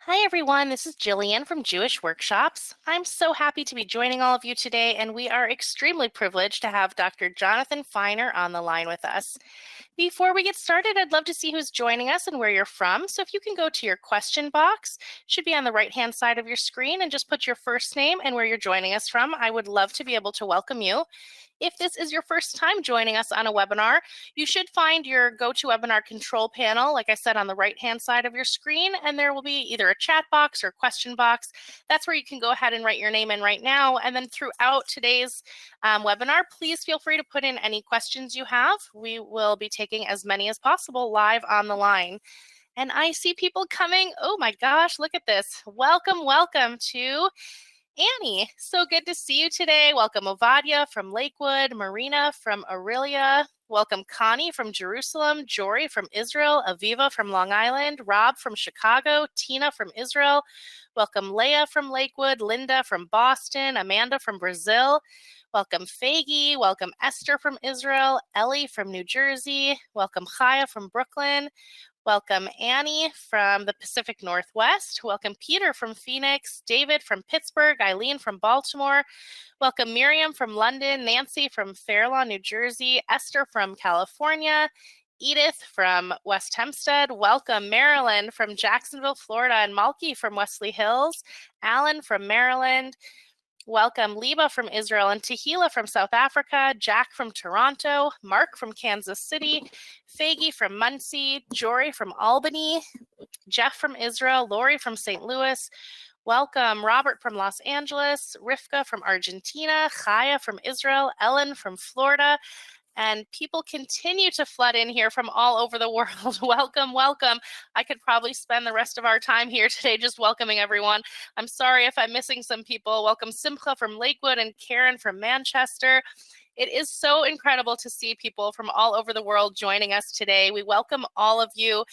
Hi everyone, this is Jillian from Jewish Workshops. I'm so happy to be joining all of you today, and we are extremely privileged to have Dr. Jonathan Feiner on the line with us. Before we get started, I'd love to see who's joining us and where you're from. So if you can go to your question box, it should be on the right-hand side of your screen, and just put your first name and where you're joining us from. I would love to be able to welcome you. If this is your first time joining us on a webinar, you should find your GoToWebinar control panel, like I said, on the right-hand side of your screen, and there will be either a chat box or question box. That's where you can go ahead and write your name in right now. And then throughout today's webinar, please feel free to put in any questions you have. We will be taking as many as possible live on the line. And I see people coming. Oh my gosh, look at this. Welcome, welcome to Annie. So good to see you today. Welcome Ovadia from Lakewood, Marina from Aurelia. Welcome Connie from Jerusalem, Jory from Israel, Aviva from Long Island, Rob from Chicago, Tina from Israel. Welcome Leah from Lakewood, Linda from Boston, Amanda from Brazil. Welcome Faggy. Welcome Esther from Israel, Ellie from New Jersey. Welcome Chaya from Brooklyn. Welcome Annie from the Pacific Northwest. Welcome Peter from Phoenix, David from Pittsburgh, Eileen from Baltimore. Welcome Miriam from London, Nancy from Fair Lawn, New Jersey, Esther from California, Edith from West Hempstead. Welcome Marilyn from Jacksonville, Florida, and Malky from Wesley Hills, Alan from Maryland. Welcome Liba from Israel and Tahila from South Africa, Jack from Toronto, Mark from Kansas City, Faggy from Muncie, Jory from Albany, Jeff from Israel, Lori from St. Louis. Welcome Robert from Los Angeles, Rivka from Argentina, Chaya from Israel, Ellen from Florida. And people continue to flood in here from all over the world. Welcome, welcome. I could probably spend the rest of our time here today just welcoming everyone. I'm sorry if I'm missing some people. Welcome Simcha from Lakewood and Karen from Manchester. It is so incredible to see people from all over the world joining us today. We welcome all of you.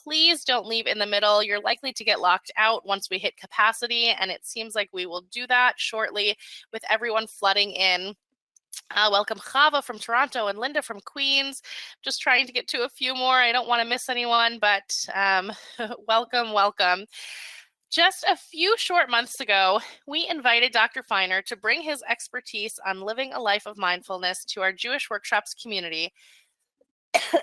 Please don't leave in the middle. You're likely to get locked out once we hit capacity, and it seems like we will do that shortly with everyone flooding in. Welcome Chava from Toronto and Linda from Queens. Just trying to get to a few more. I don't want to miss anyone, but welcome, welcome. Just a few short months ago, we invited Dr. Feiner to bring his expertise on living a life of mindfulness to our Jewish Workshops community.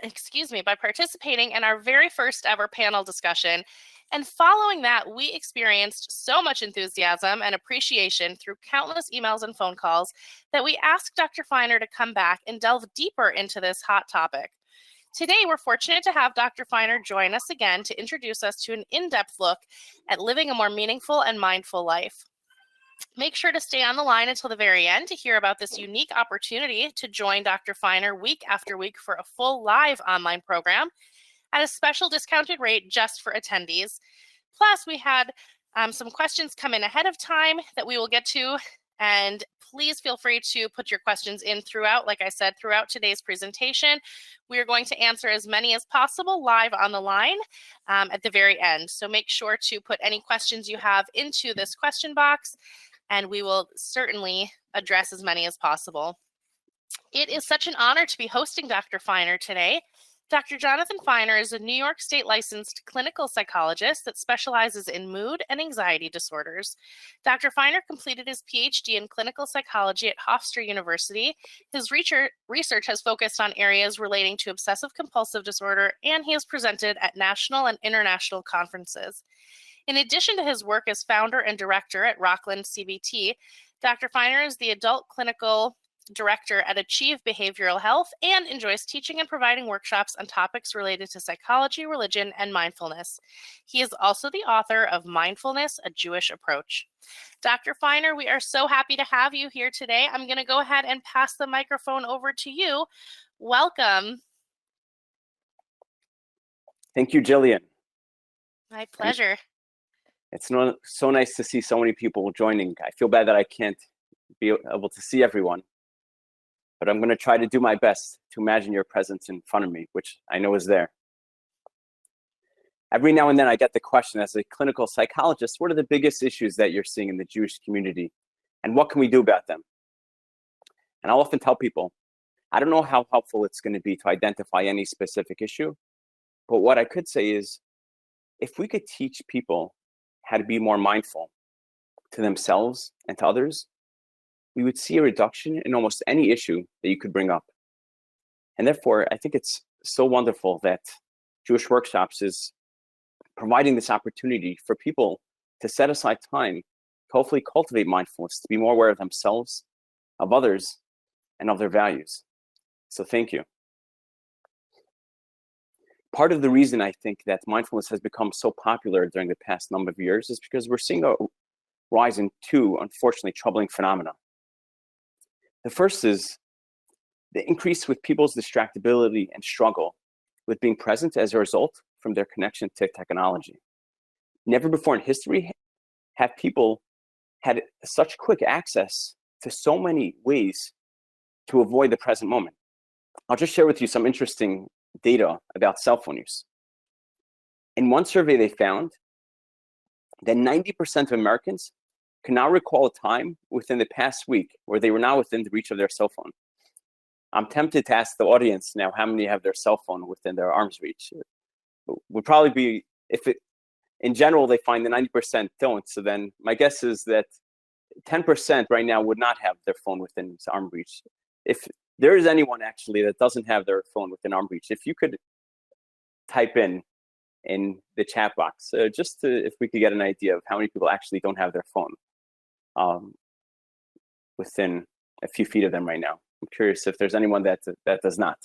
Excuse me, by participating in our very first ever panel discussion. And following that, we experienced so much enthusiasm and appreciation through countless emails and phone calls that we asked Dr. Feiner to come back and delve deeper into this hot topic. Today, we're fortunate to have Dr. Feiner join us again to introduce us to an in-depth look at living a more meaningful and mindful life. Make sure to stay on the line until the very end to hear about this unique opportunity to join Dr. Feiner week after week for a full live online program at a special discounted rate just for attendees. Plus, we had some questions come in ahead of time that we will get to, and please feel free to put your questions in throughout, like I said, throughout today's presentation. We are going to answer as many as possible live on the line at the very end. So make sure to put any questions you have into this question box, and we will certainly address as many as possible. It is such an honor to be hosting Dr. Feiner today. Dr. Jonathan Feiner is a New York State licensed clinical psychologist that specializes in mood and anxiety disorders. Dr. Feiner completed his PhD in clinical psychology at Hofstra University. His research has focused on areas relating to obsessive compulsive disorder, and he has presented at national and international conferences. In addition to his work as founder and director at Rockland CBT, Dr. Feiner is the adult clinical director at Achieve Behavioral Health and enjoys teaching and providing workshops on topics related to psychology, religion, and mindfulness. He is also the author of Mindfulness, a Jewish Approach. Dr. Feiner, we are so happy to have you here today. I'm going to go ahead and pass the microphone over to you. Welcome. Thank you, Jillian. My pleasure. It's so nice to see so many people joining. I feel bad that I can't be able to see everyone, but I'm going to try to do my best to imagine your presence in front of me, which I know is there. Every now and then I get the question, as a clinical psychologist, what are the biggest issues that you're seeing in the Jewish community, and what can we do about them? And I'll often tell people, I don't know how helpful it's going to be to identify any specific issue, but what I could say is, if we could teach people how to be more mindful to themselves and to others, we would see a reduction in almost any issue that you could bring up. And therefore, I think it's so wonderful that Jewish Workshops is providing this opportunity for people to set aside time to hopefully cultivate mindfulness, to be more aware of themselves, of others, and of their values. So thank you. Part of the reason I think that mindfulness has become so popular during the past number of years is because we're seeing a rise in two, unfortunately, troubling phenomena. The first is the increase with people's distractibility and struggle with being present as a result from their connection to technology. Never before in history have people had such quick access to so many ways to avoid the present moment. I'll just share with you some interesting data about cell phone use. In one survey, they found that 90% of Americans can now recall a time within the past week where they were now within the reach of their cell phone. I'm tempted to ask the audience now how many have their cell phone within their arm's reach. It would probably be, in general, they find the 90% don't. So then my guess is that 10% right now would not have their phone within its arm reach. If there is anyone actually that doesn't have their phone within arm reach, if you could type in the chat box, if we could get an idea of how many people actually don't have their phone within a few feet of them right now. I'm curious if there's anyone that does not.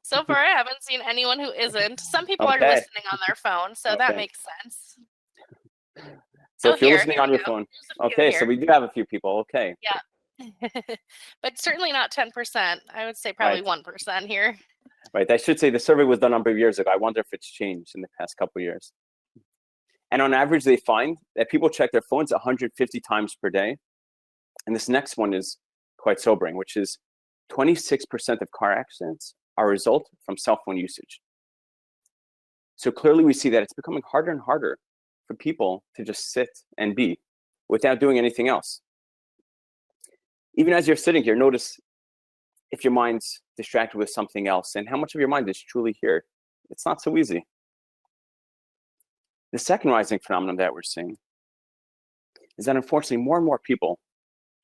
So far, I haven't seen anyone who isn't. Some people are Okay. listening on their phone, so that Okay. makes sense. So if you're listening on your phone, okay, so we do have a few people. Okay. Yeah. But certainly not 10%. I would say probably 1% here. Right. I should say the survey was done a number of years ago. I wonder if it's changed in the past couple of years. And on average, they find that people check their phones 150 times per day. And this next one is quite sobering, which is 26% of car accidents are a result from cell phone usage. So clearly we see that it's becoming harder and harder for people to just sit and be without doing anything else. Even as you're sitting here, notice if your mind's distracted with something else and how much of your mind is truly here. It's not so easy. The second rising phenomenon that we're seeing is that unfortunately more and more people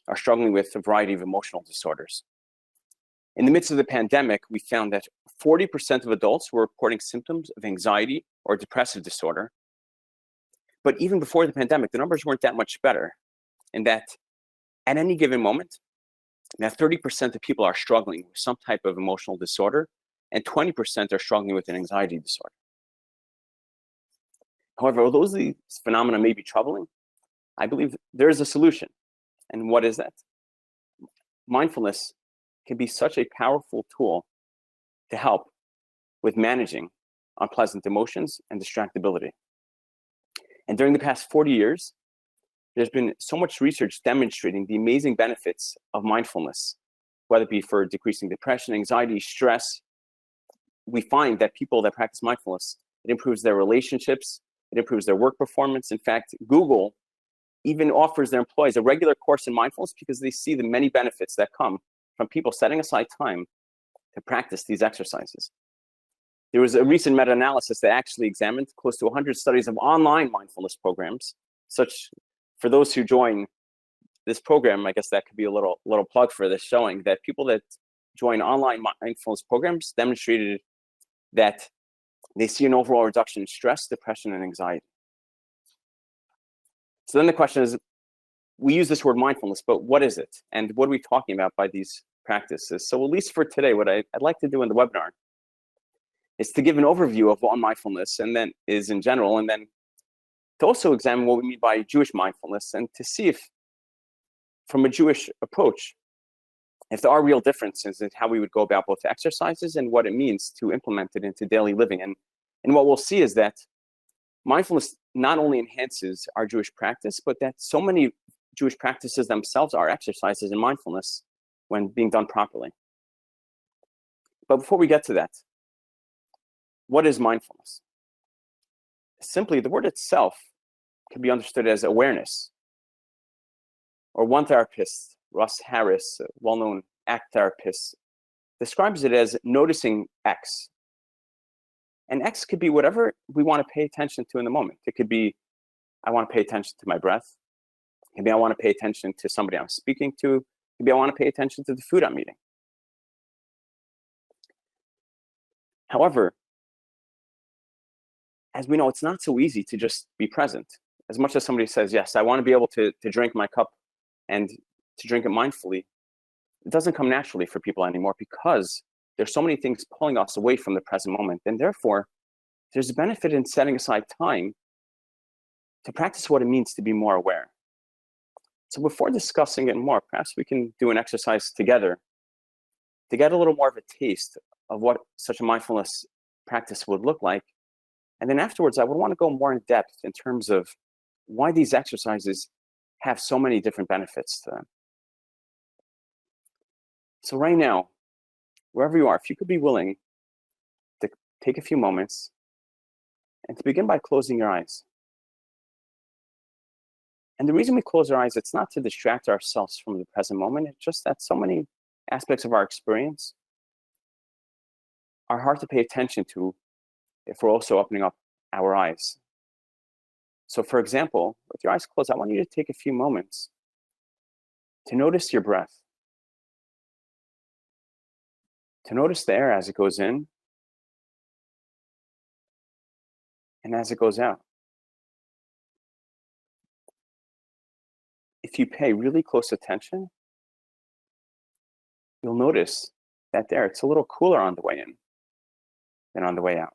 are struggling with a variety of emotional disorders. In the midst of the pandemic, we found that 40% of adults were reporting symptoms of anxiety or depressive disorder. But even before the pandemic, the numbers weren't that much better, in that at any given moment, now 30% of people are struggling with some type of emotional disorder, and 20% are struggling with an anxiety disorder. However, although these phenomena may be troubling, I believe there is a solution. And what is that? Mindfulness can be such a powerful tool to help with managing unpleasant emotions and distractibility. And during the past 40 years, there's been so much research demonstrating the amazing benefits of mindfulness, whether it be for decreasing depression, anxiety, stress. We find that people that practice mindfulness, it improves their relationships, it improves their work performance. In fact, Google even offers their employees a regular course in mindfulness because they see the many benefits that come from people setting aside time to practice these exercises. There was a recent meta-analysis that actually examined close to 100 studies of online mindfulness programs. Such, for those who join this program, I guess that could be a little plug for this, showing that people that join online mindfulness programs demonstrated that they see an overall reduction in stress, depression, and anxiety. So then the question is, we use this word mindfulness, but what is it? And what are we talking about by these practices? So at least for today, what I'd like to do in the webinar is to give an overview of what mindfulness and then is in general, and then to also examine what we mean by Jewish mindfulness and to see if, from a Jewish approach, if there are real differences in how we would go about both exercises and what it means to implement it into daily living. And what we'll see is that mindfulness not only enhances our Jewish practice, but that so many Jewish practices themselves are exercises in mindfulness when being done properly. But before we get to that, what is mindfulness? Simply, the word itself can be understood as awareness. Or one therapist, Russ Harris, a well-known ACT therapist, describes it as noticing X. And X could be whatever we want to pay attention to in the moment. It could be, I want to pay attention to my breath. Maybe I want to pay attention to somebody I'm speaking to. Maybe I want to pay attention to the food I'm eating. However, as we know, it's not so easy to just be present. As much as somebody says, yes, I want to be able to drink my cup and to drink it mindfully, it doesn't come naturally for people anymore because there's so many things pulling us away from the present moment. And therefore, there's a benefit in setting aside time to practice what it means to be more aware. So before discussing it more, perhaps we can do an exercise together to get a little more of a taste of what such a mindfulness practice would look like. And then afterwards, I would want to go more in depth in terms of why these exercises have so many different benefits to them. So right now, wherever you are, if you could be willing to take a few moments and to begin by closing your eyes. And the reason we close our eyes, it's not to distract ourselves from the present moment. It's just that so many aspects of our experience are hard to pay attention to if we're also opening up our eyes. So for example, with your eyes closed, I want you to take a few moments to notice your breath, to notice the air as it goes in and as it goes out. If you pay really close attention, you'll notice that there, it's a little cooler on the way in than on the way out.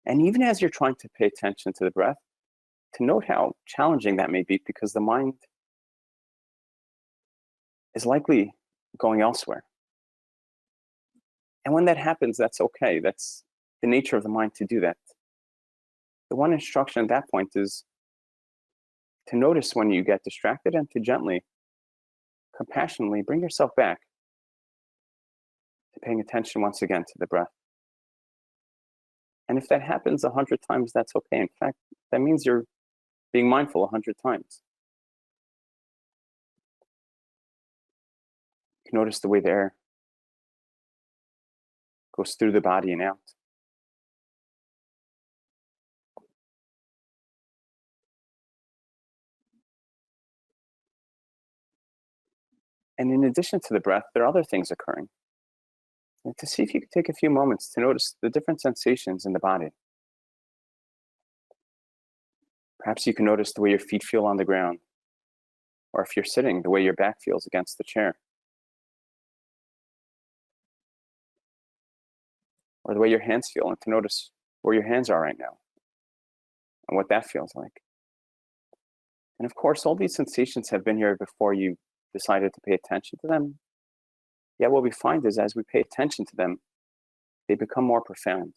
And even as you're trying to pay attention to the breath, to note how challenging that may be because the mind is likely going elsewhere. And when that happens, that's okay. That's the nature of the mind to do that. The one instruction at that point is to notice when you get distracted and to gently, compassionately bring yourself back to paying attention once again to the breath. And if that happens 100 times, that's okay. In fact, that means you're being mindful 100 times. You can notice the way the air goes through the body and out. And in addition to the breath, there are other things occurring. And to see if you could take a few moments to notice the different sensations in the body. Perhaps you can notice the way your feet feel on the ground, or if you're sitting, the way your back feels against the chair, or the way your hands feel, and to notice where your hands are right now and what that feels like. And of course, all these sensations have been here before you decided to pay attention to them. Yet what we find is as we pay attention to them, they become more profound.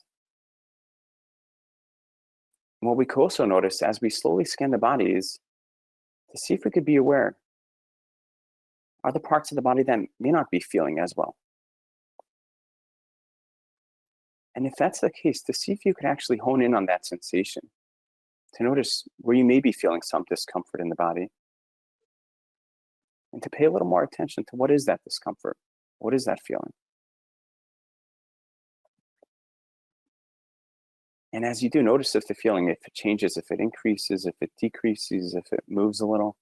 And what we could also notice as we slowly scan the body is to see if we could be aware. Are the parts of the body that may not be feeling as well? And if that's the case, to see if you could actually hone in on that sensation, to notice where you may be feeling some discomfort in the body, and to pay a little more attention to what is that discomfort? What is that feeling? And as you do, notice if the feeling, if it changes, if it increases, if it decreases, if it moves a little.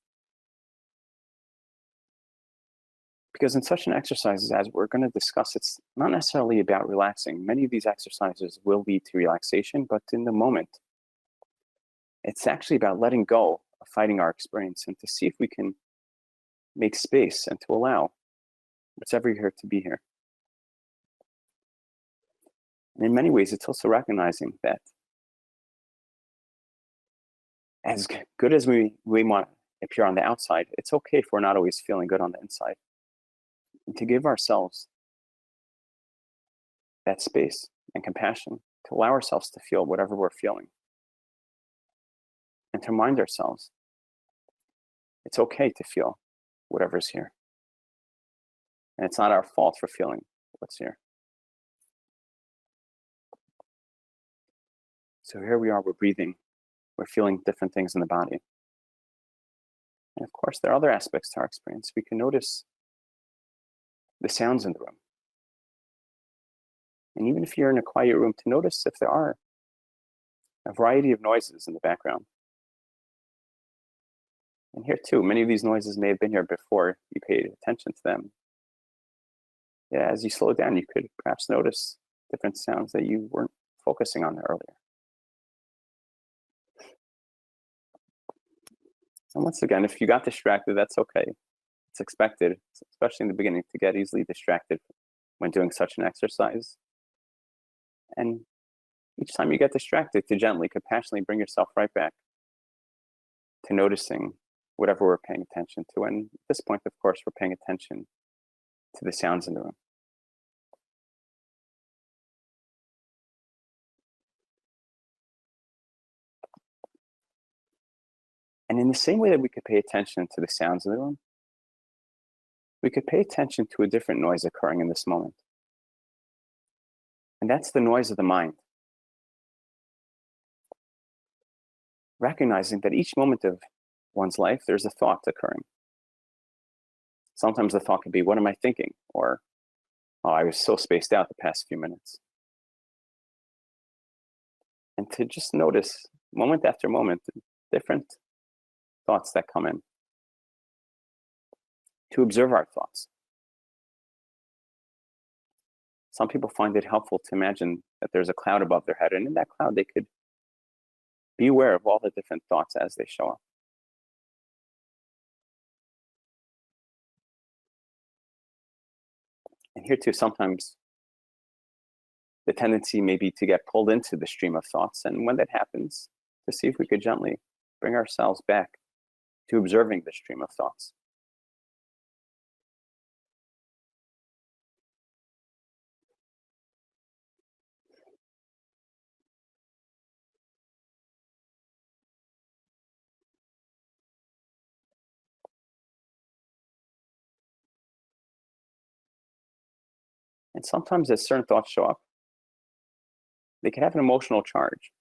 Because in such an exercise as we're going to discuss, it's not necessarily about relaxing. Many of these exercises will lead to relaxation, but in the moment, it's actually about letting go of fighting our experience and to see if we can make space and to allow what's ever here to be here. And in many ways, it's also recognizing that as good as we want to appear on the outside, it's okay if we're not always feeling good on the inside. And to give ourselves that space and compassion to allow ourselves to feel whatever we're feeling. And to remind ourselves, it's okay to feel whatever's here. And it's not our fault for feeling what's here. So here we are, we're breathing, we're feeling different things in the body. And of course, there are other aspects to our experience. We can notice the sounds in the room. And even if you're in a quiet room, to notice if there are a variety of noises in the background. And here too, many of these noises may have been here before you paid attention to them. Yeah, as you slow down, you could perhaps notice different sounds that you weren't focusing on earlier. And once again, if you got distracted, that's okay. It's expected, especially in the beginning, to get easily distracted when doing such an exercise. And each time you get distracted, to gently, compassionately bring yourself right back to noticing whatever we're paying attention to. And at this point, of course, we're paying attention to the sounds in the room. And in the same way that we could pay attention to the sounds in the room, we could pay attention to a different noise occurring in this moment. And that's the noise of the mind. Recognizing that each moment of one's life, there's a thought occurring. Sometimes the thought could be, what am I thinking? Or, oh, I was so spaced out the past few minutes. And to just notice, moment after moment, different thoughts that come in. To observe our thoughts. Some people find it helpful to imagine that there's a cloud above their head, and in that cloud they could be aware of all the different thoughts as they show up. And here too, sometimes the tendency may be to get pulled into the stream of thoughts, and when that happens, to see if we could gently bring ourselves back to observing the stream of thoughts. And sometimes as certain thoughts show up, they can have an emotional charge.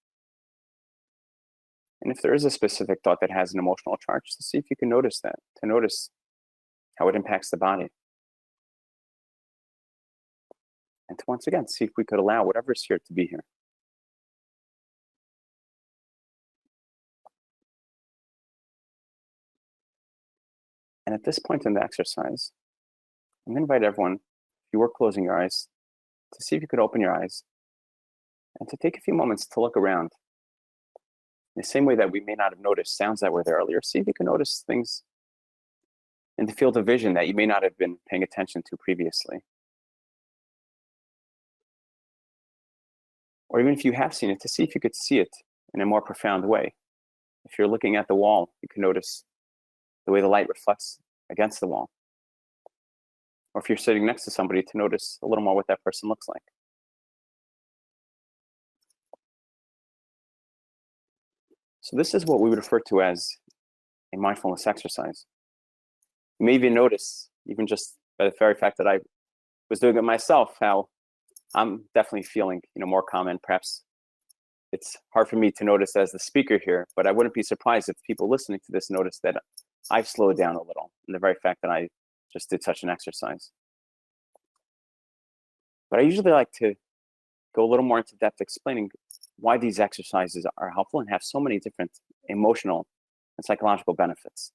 And if there is a specific thought that has an emotional charge, to see if you can notice that, to notice how it impacts the body. And to once again, see if we could allow whatever's here to be here. And at this point in the exercise, I'm going to invite everyone, if you were closing your eyes, to see if you could open your eyes and to take a few moments to look around. In the same way that we may not have noticed sounds that were there earlier, see if you can notice things in the field of vision that you may not have been paying attention to previously. Or even if you have seen it, to see if you could see it in a more profound way. If you're looking at the wall, you can notice the way the light reflects against the wall. Or if you're sitting next to somebody, to notice a little more what that person looks like. So this is what we would refer to as a mindfulness exercise. You may even notice, even just by the very fact that I was doing it myself, how I'm definitely feeling, more calm. And perhaps it's hard for me to notice as the speaker here, but I wouldn't be surprised if people listening to this notice that I've slowed down a little in the very fact that I just did such an exercise. But I usually like to go a little more into depth explaining why these exercises are helpful and have so many different emotional and psychological benefits.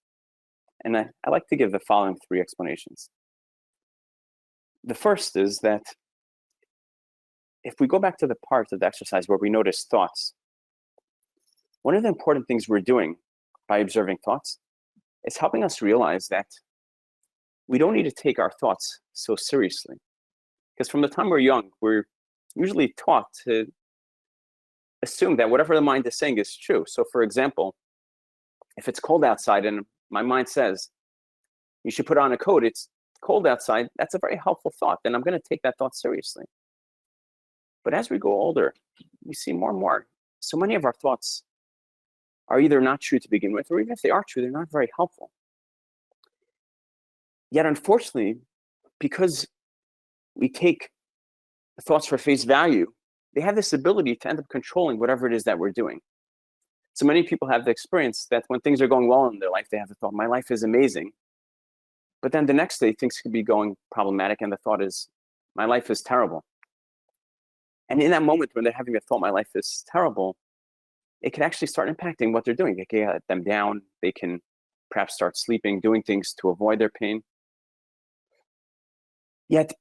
And I like to give the following 3 explanations. The first is that if we go back to the part of the exercise where we notice thoughts, one of the important things we're doing by observing thoughts is helping us realize that we don't need to take our thoughts so seriously. Because from the time we're young, we're usually taught to assume that whatever the mind is saying is true. So for example, if it's cold outside and my mind says, you should put on a coat, it's cold outside, that's a very helpful thought, and I'm going to take that thought seriously. But as we grow older, we see more and more, so many of our thoughts are either not true to begin with, or even if they are true, they're not very helpful. Yet unfortunately, because we take the thoughts for face value, they have this ability to end up controlling whatever it is that we're doing. So many people have the experience that when things are going well in their life, they have the thought, my life is amazing. But then the next day, things could be going problematic, and the thought is, my life is terrible. And in that moment when they're having a thought, my life is terrible, it can actually start impacting what they're doing. It can get them down. They can perhaps start sleeping, doing things to avoid their pain. Yet,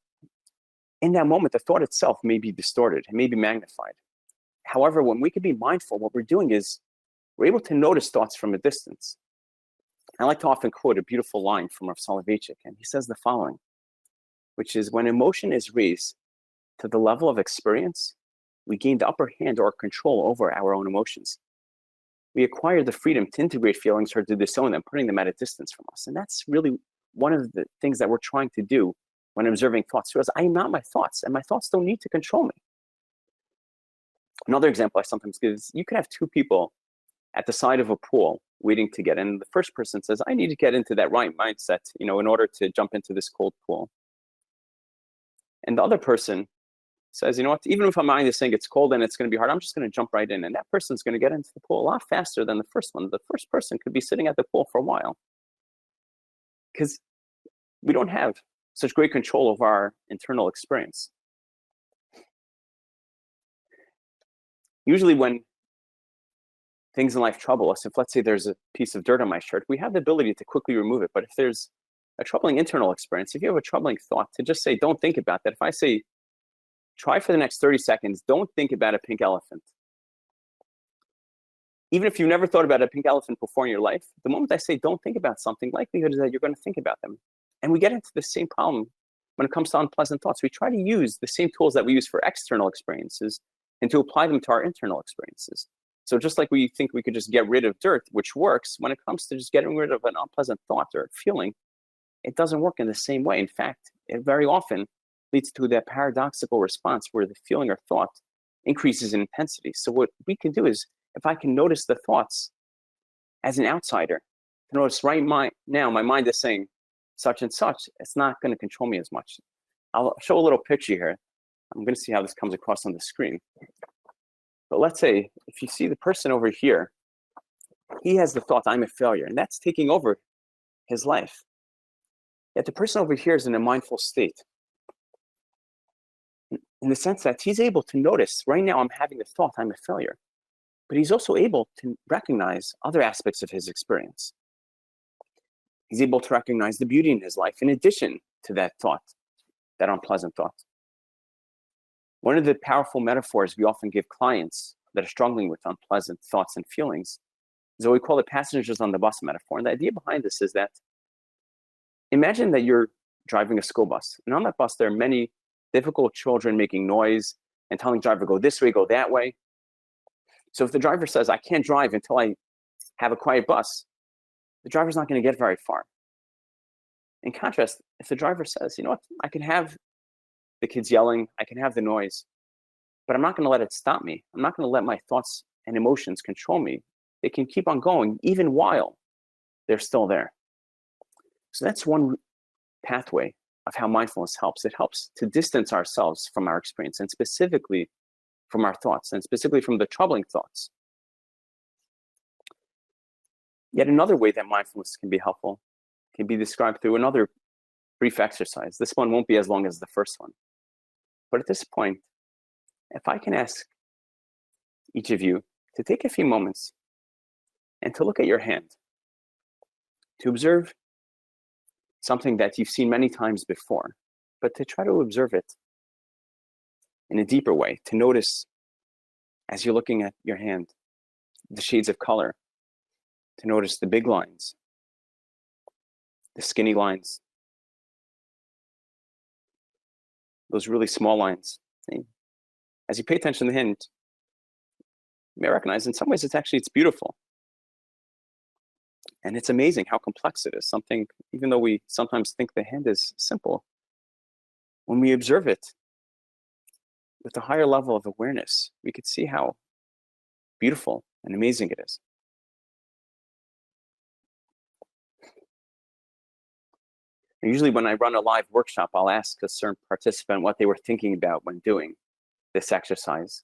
in that moment, the thought itself may be distorted, it may be magnified. However, when we can be mindful, what we're doing is we're able to notice thoughts from a distance. I like to often quote a beautiful line from Rav Soloveitchik, and he says the following, which is, when emotion is raised to the level of experience, we gain the upper hand or control over our own emotions. We acquire the freedom to integrate feelings or to disown them, putting them at a distance from us. And that's really one of the things that we're trying to do when observing thoughts. Because I am not my thoughts, and my thoughts don't need to control me. Another example I sometimes give is, you could have two people at the side of a pool waiting to get in. The first person says, I need to get into that right mindset, in order to jump into this cold pool. And the other person says, you know what, even if my mind is saying it's cold and it's going to be hard, I'm just going to jump right in. And that person's going to get into the pool a lot faster than the first one. The first person could be sitting at the pool for a while, because we don't have such great control of our internal experience. Usually when things in life trouble us, if let's say there's a piece of dirt on my shirt, we have the ability to quickly remove it. But if there's a troubling internal experience, if you have a troubling thought, to just say, don't think about that. If I say, try for the next 30 seconds, don't think about a pink elephant. Even if you've never thought about a pink elephant before in your life, the moment I say, don't think about something, likelihood is that you're going to think about them. And we get into the same problem when it comes to unpleasant thoughts. We try to use the same tools that we use for external experiences and to apply them to our internal experiences. So just like we think we could just get rid of dirt, which works, when it comes to just getting rid of an unpleasant thought or feeling, it doesn't work in the same way. In fact, it very often leads to that paradoxical response where the feeling or thought increases in intensity. So what we can do is, if I can notice the thoughts as an outsider, to notice right now my mind is saying such and such, it's not going to control me as much. I'll show a little picture here. I'm going to see how this comes across on the screen. But let's say, if you see the person over here, he has the thought, I'm a failure, and that's taking over his life. Yet the person over here is in a mindful state, in the sense that he's able to notice, right now I'm having the thought, I'm a failure. But he's also able to recognize other aspects of his experience. He's able to recognize the beauty in his life in addition to that thought, that unpleasant thought. One of the powerful metaphors we often give clients that are struggling with unpleasant thoughts and feelings is what we call the passengers on the bus metaphor. And the idea behind this is that, imagine that you're driving a school bus, and on that bus there are many difficult children making noise and telling the driver, go this way, go that way. So if the driver says, I can't drive until I have a quiet bus, the driver's not going to get very far. In contrast, if the driver says, you know what, I can have the kids yelling, I can have the noise, but I'm not going to let it stop me. I'm not going to let my thoughts and emotions control me. They can keep on going even while they're still there. So that's one pathway of how mindfulness helps. It helps to distance ourselves from our experience, and specifically from our thoughts, and specifically from the troubling thoughts. Yet another way that mindfulness can be helpful can be described through another brief exercise. This one won't be as long as the first one. But at this point, if I can ask each of you to take a few moments and to look at your hand, to observe something that you've seen many times before, but to try to observe it in a deeper way, to notice as you're looking at your hand, the shades of color, to notice the big lines, the skinny lines, those really small lines. As you pay attention to the hand, you may recognize in some ways it's beautiful. And it's amazing how complex it is. Something, even though we sometimes think the hand is simple, when we observe it with a higher level of awareness, we could see how beautiful and amazing it is. And usually when I run a live workshop, I'll ask a certain participant what they were thinking about when doing this exercise.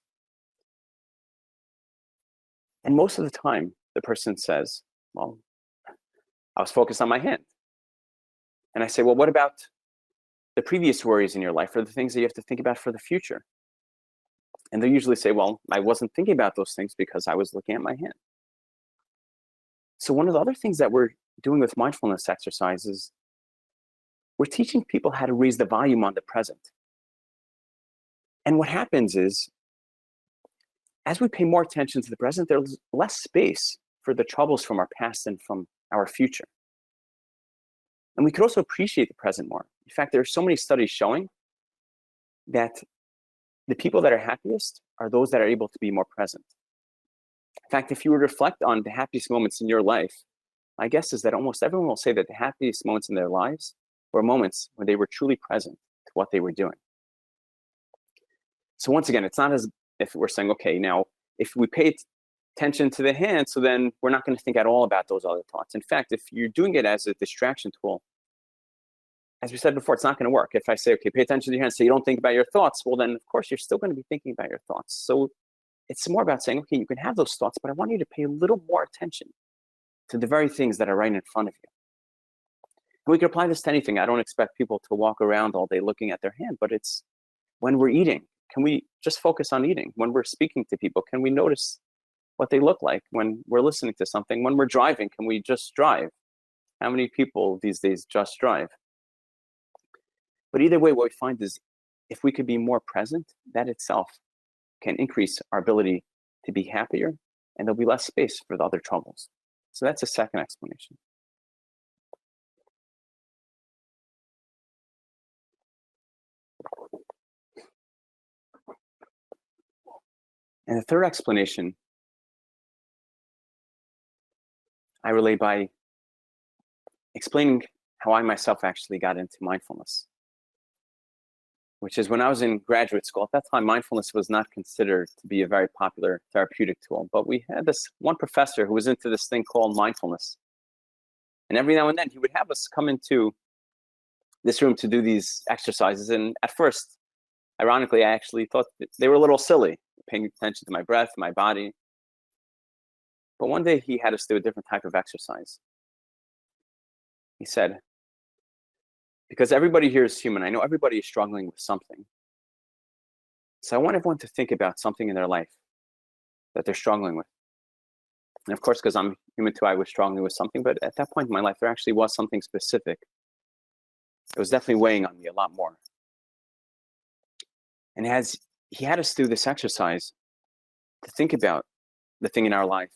And most of the time, the person says, well, I was focused on my hand. And I say, well, what about the previous worries in your life, or the things that you have to think about for the future? And they usually say, well, I wasn't thinking about those things because I was looking at my hand. So one of the other things that we're doing with mindfulness exercises, we're teaching people how to raise the volume on the present. And what happens is, as we pay more attention to the present, there's less space for the troubles from our past and from our future. And we could also appreciate the present more. In fact, there are so many studies showing that the people that are happiest are those that are able to be more present. In fact, if you were to reflect on the happiest moments in your life, my guess is that almost everyone will say that the happiest moments in their lives were moments when they were truly present to what they were doing. So once again, it's not as if we're saying, okay, now, if we pay attention to the hand, so then we're not going to think at all about those other thoughts. In fact, if you're doing it as a distraction tool, as we said before, it's not going to work. If I say, okay, pay attention to your hand so you don't think about your thoughts, well, then, of course, you're still going to be thinking about your thoughts. So it's more about saying, okay, you can have those thoughts, but I want you to pay a little more attention to the very things that are right in front of you. And we can apply this to anything. I don't expect people to walk around all day looking at their hand, but it's when we're eating, can we just focus on eating? When we're speaking to people, can we notice what they look like? When we're listening to something, when we're driving, can we just drive? How many people these days just drive? But either way, what we find is if we could be more present, that itself can increase our ability to be happier, and there'll be less space for the other troubles. So that's a second explanation. And the third explanation I relay by explaining how I myself actually got into mindfulness, which is when I was in graduate school. At that time, mindfulness was not considered to be a very popular therapeutic tool, but we had this one professor who was into this thing called mindfulness. And every now and then, he would have us come into this room to do these exercises. And at first, ironically, I actually thought that they were a little silly, paying attention to my breath, my body. But one day, he had us do a different type of exercise. He said, because everybody here is human, I know everybody is struggling with something. So I want everyone to think about something in their life that they're struggling with. And of course, because I'm human too, I was struggling with something. But at that point in my life, there actually was something specific. It was definitely weighing on me a lot more. And as he had us do this exercise to think about the thing in our life,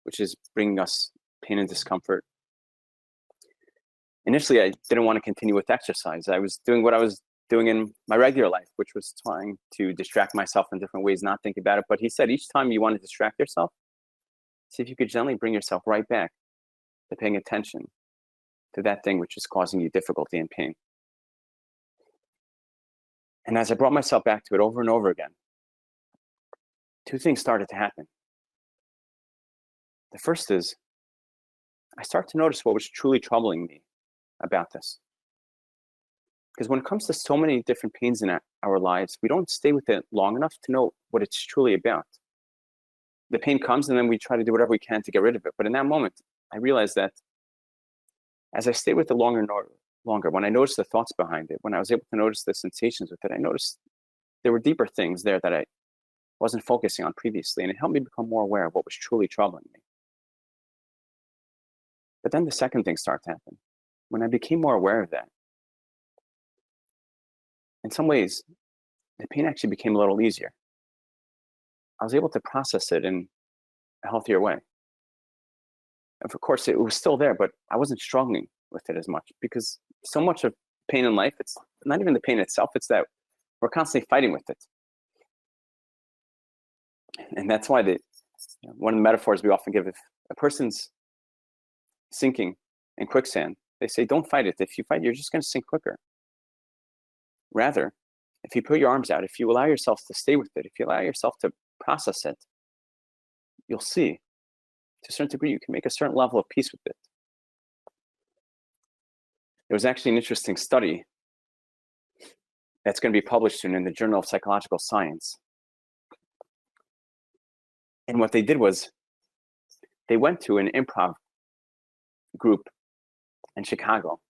which is bringing us pain and discomfort. Initially, I didn't want to continue with exercise. I was doing what I was doing in my regular life, which was trying to distract myself in different ways, not think about it. But he said, each time you want to distract yourself, see if you could gently bring yourself right back to paying attention to that thing which is causing you difficulty and pain. And as I brought myself back to it over and over again, two things started to happen. The first is, I start to notice what was truly troubling me about this. Because when it comes to so many different pains in our lives, we don't stay with it long enough to know what it's truly about. The pain comes and then we try to do whatever we can to get rid of it. But in that moment, I realized that as I stayed with it longer, when I noticed the thoughts behind it, when I was able to notice the sensations with it, I noticed there were deeper things there that I wasn't focusing on previously. And it helped me become more aware of what was truly troubling me. But then the second thing started to happen. When I became more aware of that, in some ways, the pain actually became a little easier. I was able to process it in a healthier way. And of course, it was still there, but I wasn't struggling with it as much because so much of pain in life, it's not even the pain itself, it's that we're constantly fighting with it. And that's why one of the metaphors we often give, if a person's sinking in quicksand, they say, don't fight it. If you fight, you're just going to sink quicker. Rather, if you put your arms out, if you allow yourself to stay with it, if you allow yourself to process it, you'll see, to a certain degree, you can make a certain level of peace with it. There was actually an interesting study that's going to be published soon in the Journal of Psychological Science. And what they did was, they went to an improv group in Chicago.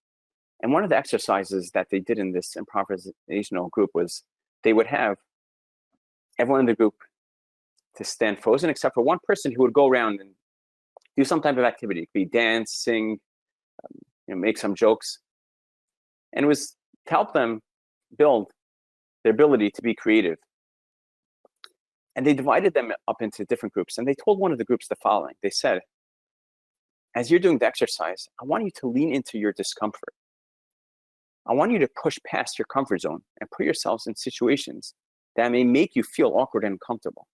And one of the exercises that they did in this improvisational group was they would have everyone in the group to stand frozen, except for one person who would go around and do some type of activity. It could be dance, sing, make some jokes. And it was to help them build their ability to be creative. And they divided them up into different groups. And they told one of the groups the following. They said, as you're doing the exercise, I want you to lean into your discomfort. I want you to push past your comfort zone and put yourselves in situations that may make you feel awkward and uncomfortable.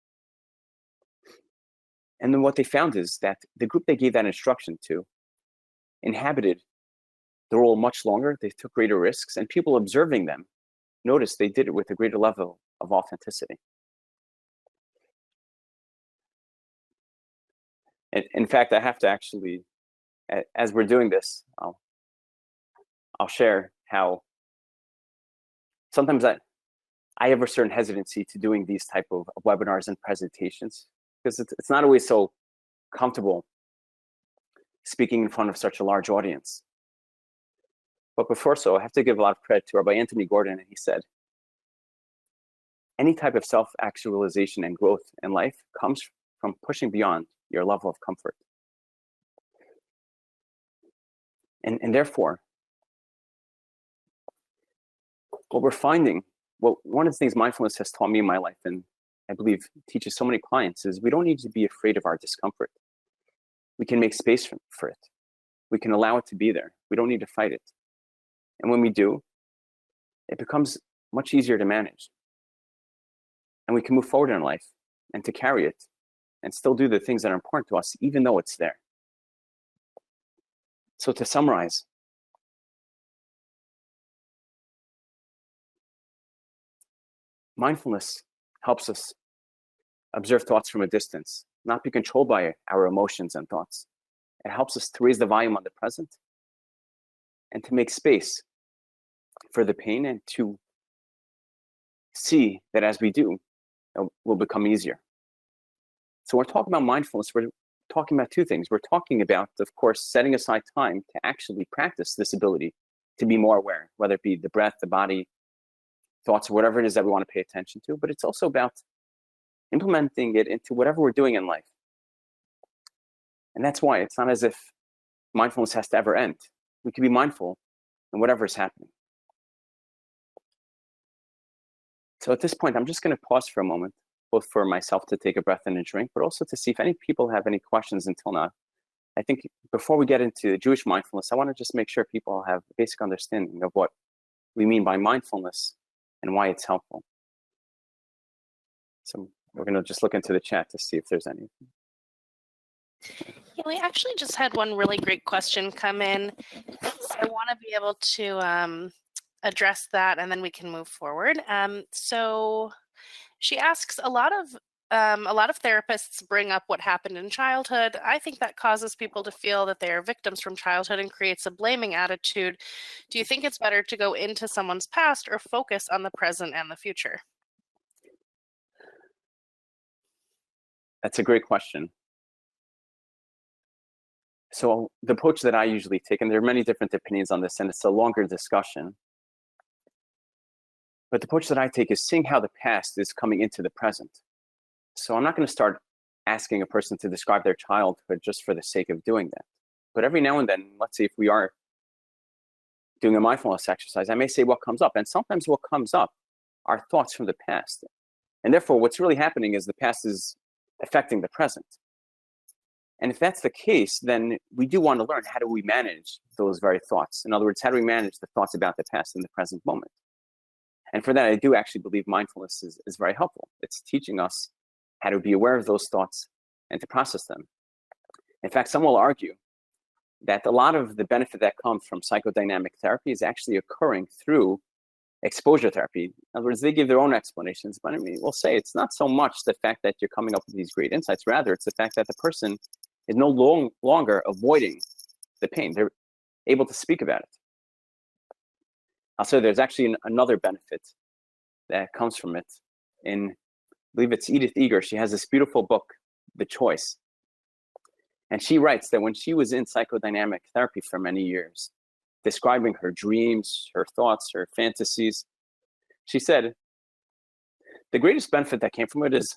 And then what they found is that the group they gave that instruction to inhabited the role much longer, they took greater risks, and people observing them noticed they did it with a greater level of authenticity. And in fact, I have to actually, as we're doing this, I'll share how sometimes I have a certain hesitancy to doing these type of webinars and presentations, because it's not always so comfortable speaking in front of such a large audience. But before so, I have to give a lot of credit to Rabbi Anthony Gordon, and he said, any type of self-actualization and growth in life comes from pushing beyond your level of comfort. And therefore, what we're finding, one of the things mindfulness has taught me in my life, and I believe teaches so many clients, is we don't need to be afraid of our discomfort. We can make space for it. We can allow it to be there. We don't need to fight it. And when we do, it becomes much easier to manage. And we can move forward in life and to carry it and still do the things that are important to us, even though it's there. So to summarize, mindfulness helps us observe thoughts from a distance, not be controlled by our emotions and thoughts. It helps us to raise the volume on the present and to make space for the pain, and to see that as we do, it will become easier. So when we're talking about mindfulness, we're talking about two things. We're talking about, of course, setting aside time to actually practice this ability to be more aware, whether it be the breath, the body, thoughts, or whatever it is that we want to pay attention to. But it's also about implementing it into whatever we're doing in life. And that's why it's not as if mindfulness has to ever end. We can be mindful in whatever is happening. So at this point, I'm just going to pause for a moment, both for myself to take a breath and a drink, but also to see if any people have any questions until now. I think before we get into Jewish mindfulness, I want to just make sure people have a basic understanding of what we mean by mindfulness and why it's helpful. So we're going to just look into the chat to see if there's anything. Yeah, we actually just had one really great question come in. So I want to be able to address that, and then we can move forward. So she asks, a lot of therapists bring up what happened in childhood. I think that causes people to feel that they are victims from childhood and creates a blaming attitude. Do you think it's better to go into someone's past or focus on the present and the future? That's a great question. So the approach that I usually take, and there are many different opinions on this, and it's a longer discussion, but the approach that I take is seeing how the past is coming into the present. So I'm not going to start asking a person to describe their childhood just for the sake of doing that. But every now and then, let's say if we are doing a mindfulness exercise, I may say what comes up. And sometimes what comes up are thoughts from the past. And therefore, what's really happening is the past is affecting the present. And if that's the case, then we do want to learn, how do we manage those very thoughts? In other words, how do we manage the thoughts about the past in the present moment? And for that, I do actually believe mindfulness is very helpful. It's teaching us how to be aware of those thoughts and to process them. In fact, some will argue that a lot of the benefit that comes from psychodynamic therapy is actually occurring through exposure therapy. In other words, they give their own explanations, but I mean, we'll say it's not so much the fact that you're coming up with these great insights, rather it's the fact that the person is no longer avoiding the pain. They're able to speak about it. Also, there's actually another benefit that comes from it. I believe it's Edith Eger. She has this beautiful book, The Choice. And she writes that when she was in psychodynamic therapy for many years, describing her dreams, her thoughts, her fantasies, she said, the greatest benefit that came from it is,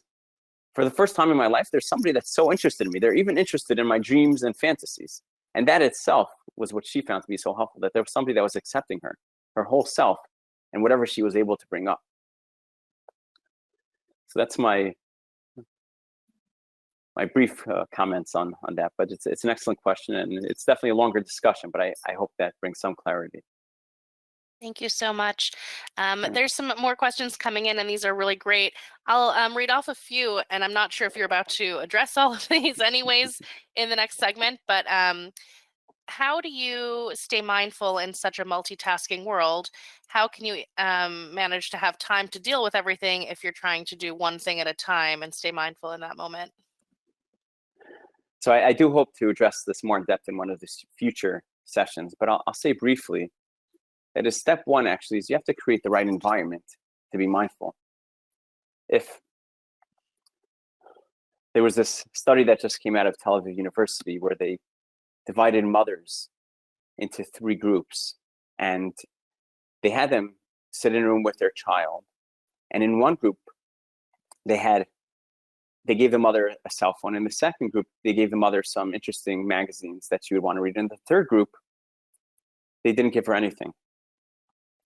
for the first time in my life, there's somebody that's so interested in me. They're even interested in my dreams and fantasies. And that itself was what she found to be so helpful, that there was somebody that was accepting her whole self, and whatever she was able to bring up. So that's my brief comments on that. But it's an excellent question, and it's definitely a longer discussion, but I hope that brings some clarity. Thank you so much. There's some more questions coming in, and these are really great. I'll read off a few, and I'm not sure if you're about to address all of these anyways in the next segment, but how do you stay mindful in such a multitasking world? How can you manage to have time to deal with everything if you're trying to do one thing at a time and stay mindful in that moment? So I do hope to address this more in depth in one of the future sessions, but I'll say briefly that is step one, actually, is you have to create the right environment to be mindful. If there was this study that just came out of Tel Aviv University where they divided mothers into 3 groups, and they had them sit in a room with their child. And in one group, they gave the mother a cell phone. In the second group, they gave the mother some interesting magazines that she would want to read. In the third group, they didn't give her anything.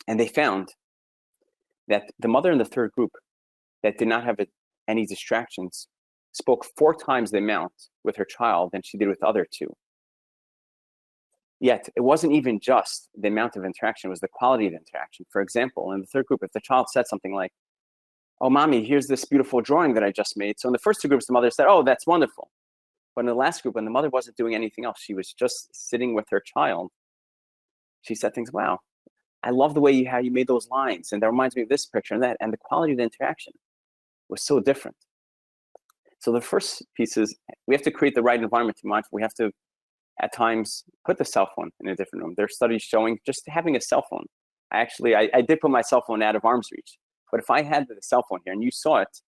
And they found that the mother in the third group that did not have any distractions spoke 4 times the amount with her child than she did with the other 2. Yet, it wasn't even just the amount of interaction, it was the quality of interaction. For example, in the third group, if the child said something like, "Oh, mommy, here's this beautiful drawing that I just made." So in the first 2 groups, the mother said, "Oh, that's wonderful." But in the last group, when the mother wasn't doing anything else, she was just sitting with her child, she said things, "Wow, I love the way how you made those lines, and that reminds me of this picture and that." And the quality of the interaction was so different. So the first piece is we have to create the right environment to be mindful. We have to, at times, put the cell phone in a different room. There are studies showing just having a cell phone. I did put my cell phone out of arm's reach. But if I had the cell phone here and you saw it,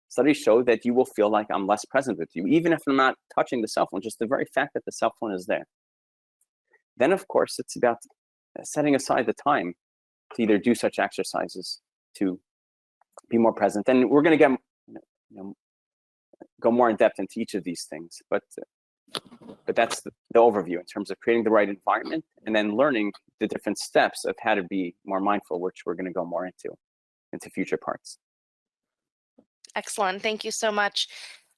studies show that you will feel like I'm less present with you, even if I'm not touching the cell phone, just the very fact that the cell phone is there. Then, of course, it's about setting aside the time to either do such exercises, to be more present. And we're going to go more in depth into each of these things. But that's the overview in terms of creating the right environment and then learning the different steps of how to be more mindful, which we're going to go more into future parts. Excellent. Thank you so much.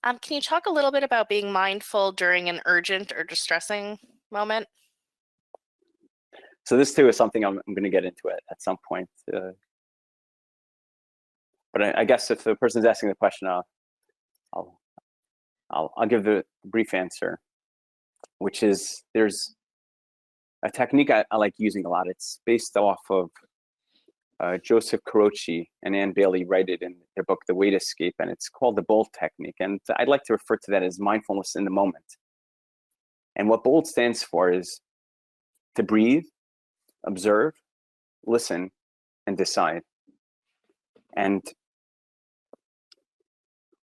Can you talk a little bit about being mindful during an urgent or distressing moment? So this too is something I'm going to get into it at some point. But I guess if the person's asking the question, I'll give the brief answer, which is there's a technique I like using a lot. It's based off of Joseph Caroci and Ann Bailey write it in their book, The Way to Escape, and it's called the BOLD technique. And I'd like to refer to that as mindfulness in the moment. And what BOLD stands for is to breathe, observe, listen, and decide. And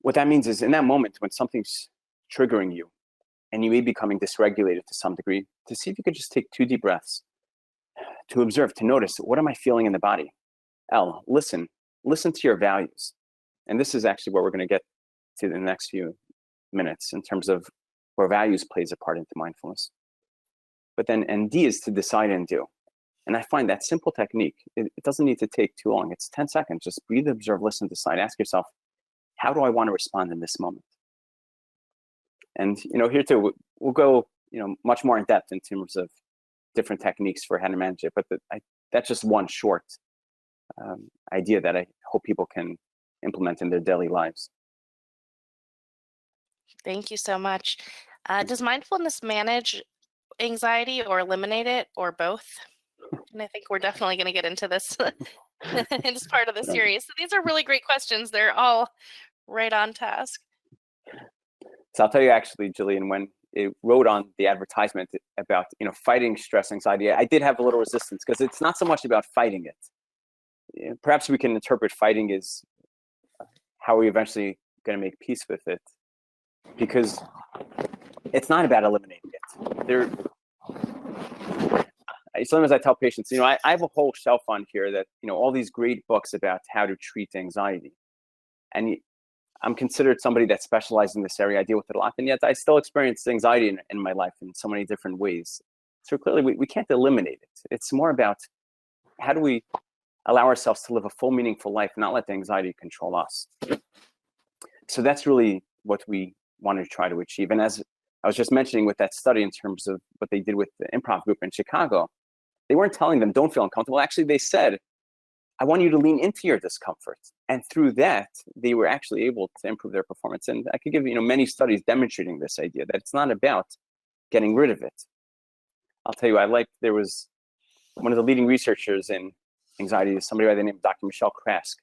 what that means is in that moment when something's triggering you and you may be becoming dysregulated to some degree, to see if you could just take 2 deep breaths, to observe, to notice, what am I feeling in the body? Listen to your values. And this is actually where we're going to get to the next few minutes in terms of where values plays a part into mindfulness. But then, and D is to decide and do. And I find that simple technique, it doesn't need to take too long. It's 10 seconds. Just breathe, observe, listen, decide. Ask yourself, how do I want to respond in this moment? And here too, we'll go much more in depth in terms of different techniques for how to manage it. But that's just one short idea that I hope people can implement in their daily lives. Thank you so much. Does mindfulness manage anxiety or eliminate it, or both? And I think we're definitely going to get into this in this part of the series. So these are really great questions. They're all right on task. So I'll tell you actually, Jillian, when it wrote on the advertisement about fighting stress anxiety, I did have a little resistance because it's not so much about fighting it. Perhaps we can interpret fighting as how we're eventually going to make peace with it, because it's not about eliminating it. Sometimes I tell patients, I have a whole shelf on here that all these great books about how to treat anxiety, And I'm considered somebody that specializes in this area. I deal with it a lot, and yet I still experience anxiety in my life in so many different ways. So clearly, we can't eliminate it. It's more about how do we allow ourselves to live a full, meaningful life, and not let the anxiety control us. So that's really what we wanted to try to achieve. And as I was just mentioning with that study in terms of what they did with the improv group in Chicago, they weren't telling them, don't feel uncomfortable. Actually, they said, I want you to lean into your discomfort. And through that, they were actually able to improve their performance. And I could give many studies demonstrating this idea that it's not about getting rid of it. I'll tell you, there was one of the leading researchers in anxiety, somebody by the name of Dr. Michelle Krask.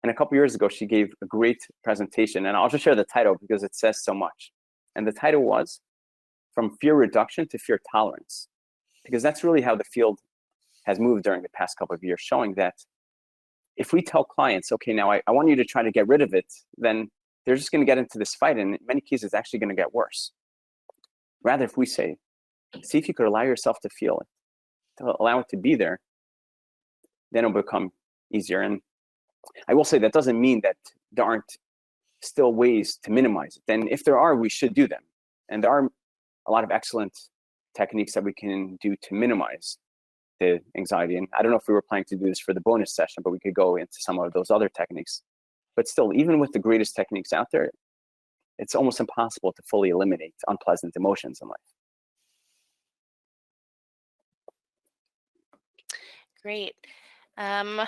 And a couple years ago, she gave a great presentation. And I'll just share the title because it says so much. And the title was From Fear Reduction to Fear Tolerance. Because that's really how the field has moved during the past couple of years, showing that if we tell clients, okay, now I want you to try to get rid of it, then they're just going to get into this fight. And in many cases, it's actually going to get worse. Rather, if we say, see if you could allow yourself to feel it, to allow it to be there, then it'll become easier. And I will say that doesn't mean that there aren't still ways to minimize it. And if there are, we should do them. And there are a lot of excellent techniques that we can do to minimize the anxiety. And I don't know if we were planning to do this for the bonus session, but we could go into some of those other techniques. But still, even with the greatest techniques out there, it's almost impossible to fully eliminate unpleasant emotions in life. Great. I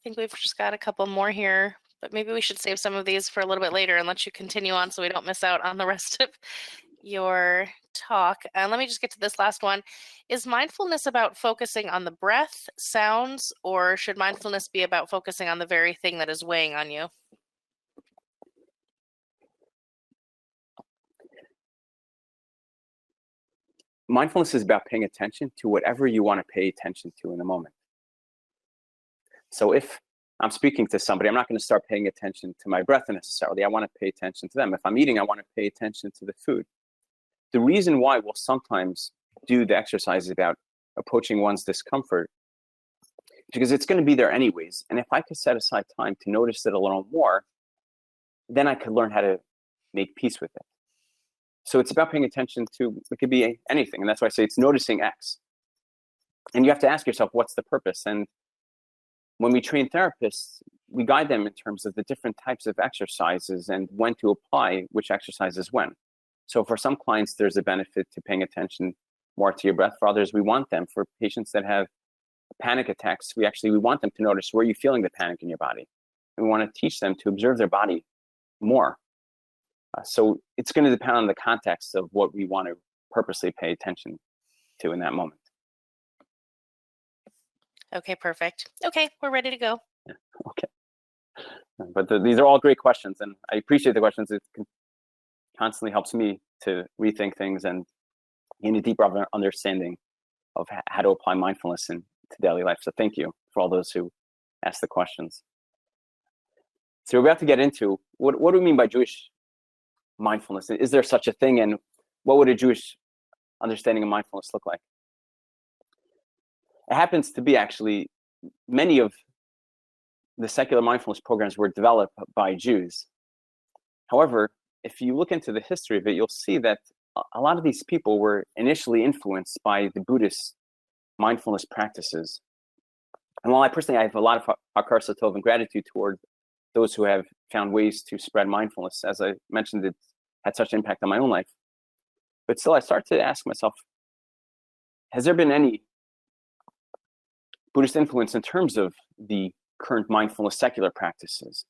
think we've just got a couple more here, but maybe we should save some of these for a little bit later and let you continue on so we don't miss out on the rest of your talk. Let me just get to this last one. Is mindfulness about focusing on the breath, sounds, or should mindfulness be about focusing on the very thing that is weighing on you? Mindfulness is about paying attention to whatever you want to pay attention to in the moment. So if I'm speaking to somebody, I'm not going to start paying attention to my breath necessarily. I want to pay attention to them. If I'm eating, I want to pay attention to the food. The reason why we'll sometimes do the exercises about approaching one's discomfort is because it's going to be there anyways. And if I could set aside time to notice it a little more, then I could learn how to make peace with it. So it's about paying attention to, it could be anything. And that's why I say it's noticing X. And you have to ask yourself, what's the purpose? And when we train therapists, we guide them in terms of the different types of exercises and when to apply which exercises when. So for some clients, there's a benefit to paying attention more to your breath. For others, we want them. For patients that have panic attacks, we want them to notice where you're feeling the panic in your body. And we want to teach them to observe their body more. So it's going to depend on the context of what we want to purposely pay attention to in that moment. Okay, perfect. Okay, we're ready to go. Yeah, okay. But these are all great questions, and I appreciate the questions. It constantly helps me to rethink things and gain a deeper understanding of how to apply mindfulness into daily life. So thank you for all those who asked the questions. So we're about to get into what do we mean by Jewish mindfulness? Is there such a thing, and what would a Jewish understanding of mindfulness look like? It happens to be actually many of the secular mindfulness programs were developed by Jews. However, if you look into the history of it, you'll see that a lot of these people were initially influenced by the Buddhist mindfulness practices. And while I have a lot of hakar satov and gratitude toward those who have found ways to spread mindfulness, as I mentioned, it had such impact on my own life. But still, I start to ask myself, has there been any Buddhist influence in terms of the current mindfulness secular practices?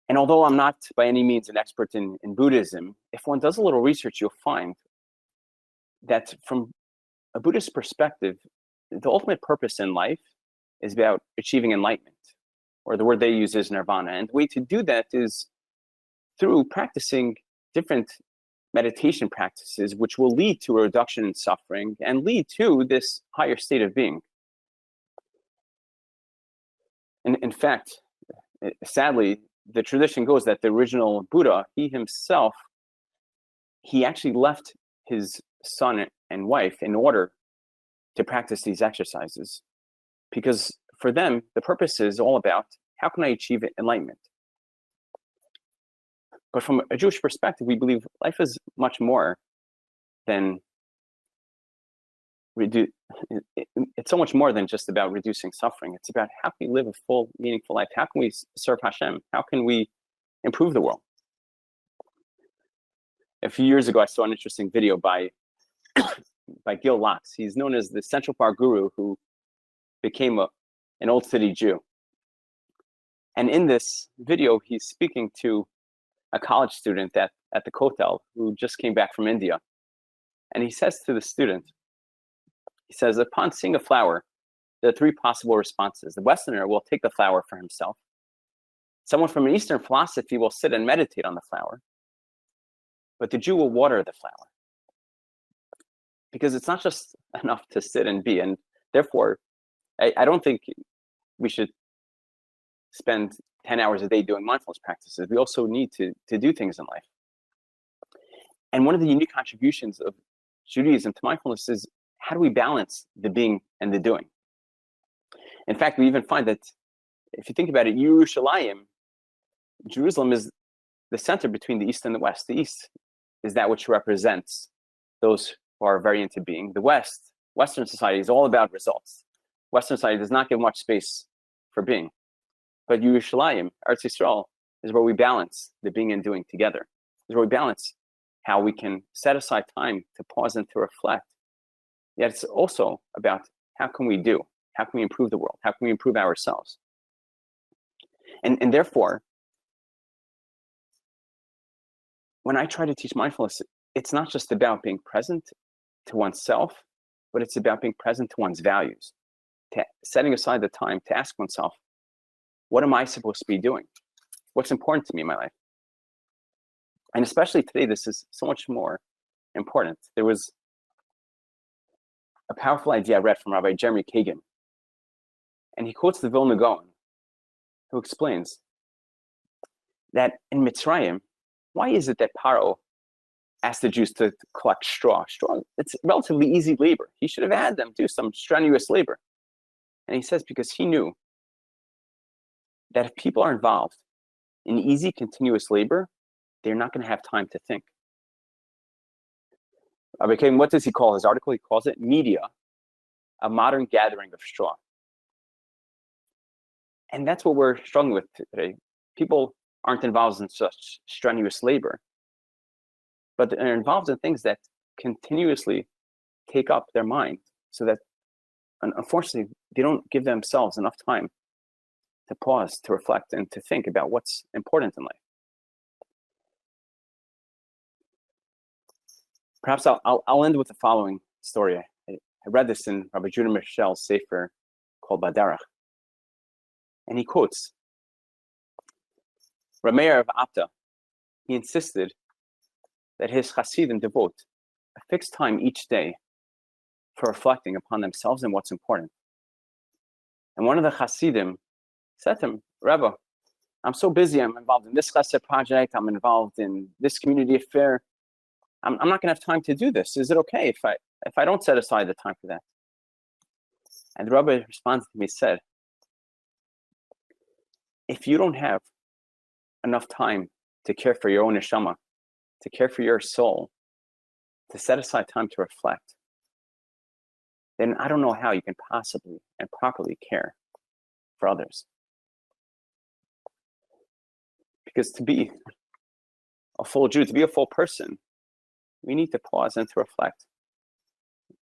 And although I'm not by any means an expert in Buddhism, if one does a little research, you'll find that from a Buddhist perspective, the ultimate purpose in life is about achieving enlightenment, or the word they use is nirvana. And the way to do that is through practicing different meditation practices, which will lead to a reduction in suffering and lead to this higher state of being. And in fact, sadly, the tradition goes that the original Buddha, he himself, he actually left his son and wife in order to practice these exercises. Because for them, the purpose is all about how can I achieve enlightenment? But from a Jewish perspective, we believe life is much more than it's so much more than just about reducing suffering. It's about how can we live a full, meaningful life? How can we serve Hashem? How can we improve the world? A few years ago, I saw an interesting video by Gil Locks. He's known as the Central Park guru who became an old city Jew. And in this video, he's speaking to a college student at the Quell who just came back from India. And he says to the student, he says, upon seeing a flower, there are three possible responses. The Westerner will take the flower for himself. Someone from an Eastern philosophy will sit and meditate on the flower. But the Jew will water the flower. Because it's not just enough to sit and be. And therefore, I don't think we should spend 10 hours a day doing mindfulness practices. We also need to do things in life. And one of the unique contributions of Judaism to mindfulness is how do we balance the being and the doing? In fact, we even find that if you think about it, Jerusalem is the center between the East and the West. The East is that which represents those who are very into being. The Western society is all about results. Western society does not give much space for being. But Yerushalayim, Eretz Yisrael, is where we balance the being and doing together. Is where we balance how we can set aside time to pause and to reflect. Yet it's also about how can we do? How can we improve the world? How can we improve ourselves? And therefore, when I try to teach mindfulness, it's not just about being present to oneself, but it's about being present to one's values, setting aside the time to ask oneself, what am I supposed to be doing? What's important to me in my life? And especially today, this is so much more important. There was a powerful idea I read from Rabbi Jeremy Kagan, and he quotes the Vilna Gaon, who explains that in Mitzrayim, why is it that Paro asked the Jews to collect straw? Straw, it's relatively easy labor. He should have had them do some strenuous labor. And he says because he knew that if people are involved in easy, continuous labor, they're not going to have time to think. What does he call his article? He calls it Media, a Modern Gathering of Straw. And that's what we're struggling with today. People aren't involved in such strenuous labor, but they're involved in things that continuously take up their mind so that, unfortunately, they don't give themselves enough time to pause, to reflect, and to think about what's important in life. Perhaps I'll end with the following story. I read this in Rabbi Judah Michel's sefer called Badarach. And he quotes, Rameir of Apta, he insisted that his Hasidim devote a fixed time each day for reflecting upon themselves and what's important. And one of the Hasidim said to him, Rebbe, I'm so busy, I'm involved in this chesed project, I'm involved in this community affair. I'm not going to have time to do this. Is it okay if I don't set aside the time for that? And the Rebbe responded to me, said, if you don't have enough time to care for your own neshama, to care for your soul, to set aside time to reflect, then I don't know how you can possibly and properly care for others. Because to be a full Jew, to be a full person, we need to pause and to reflect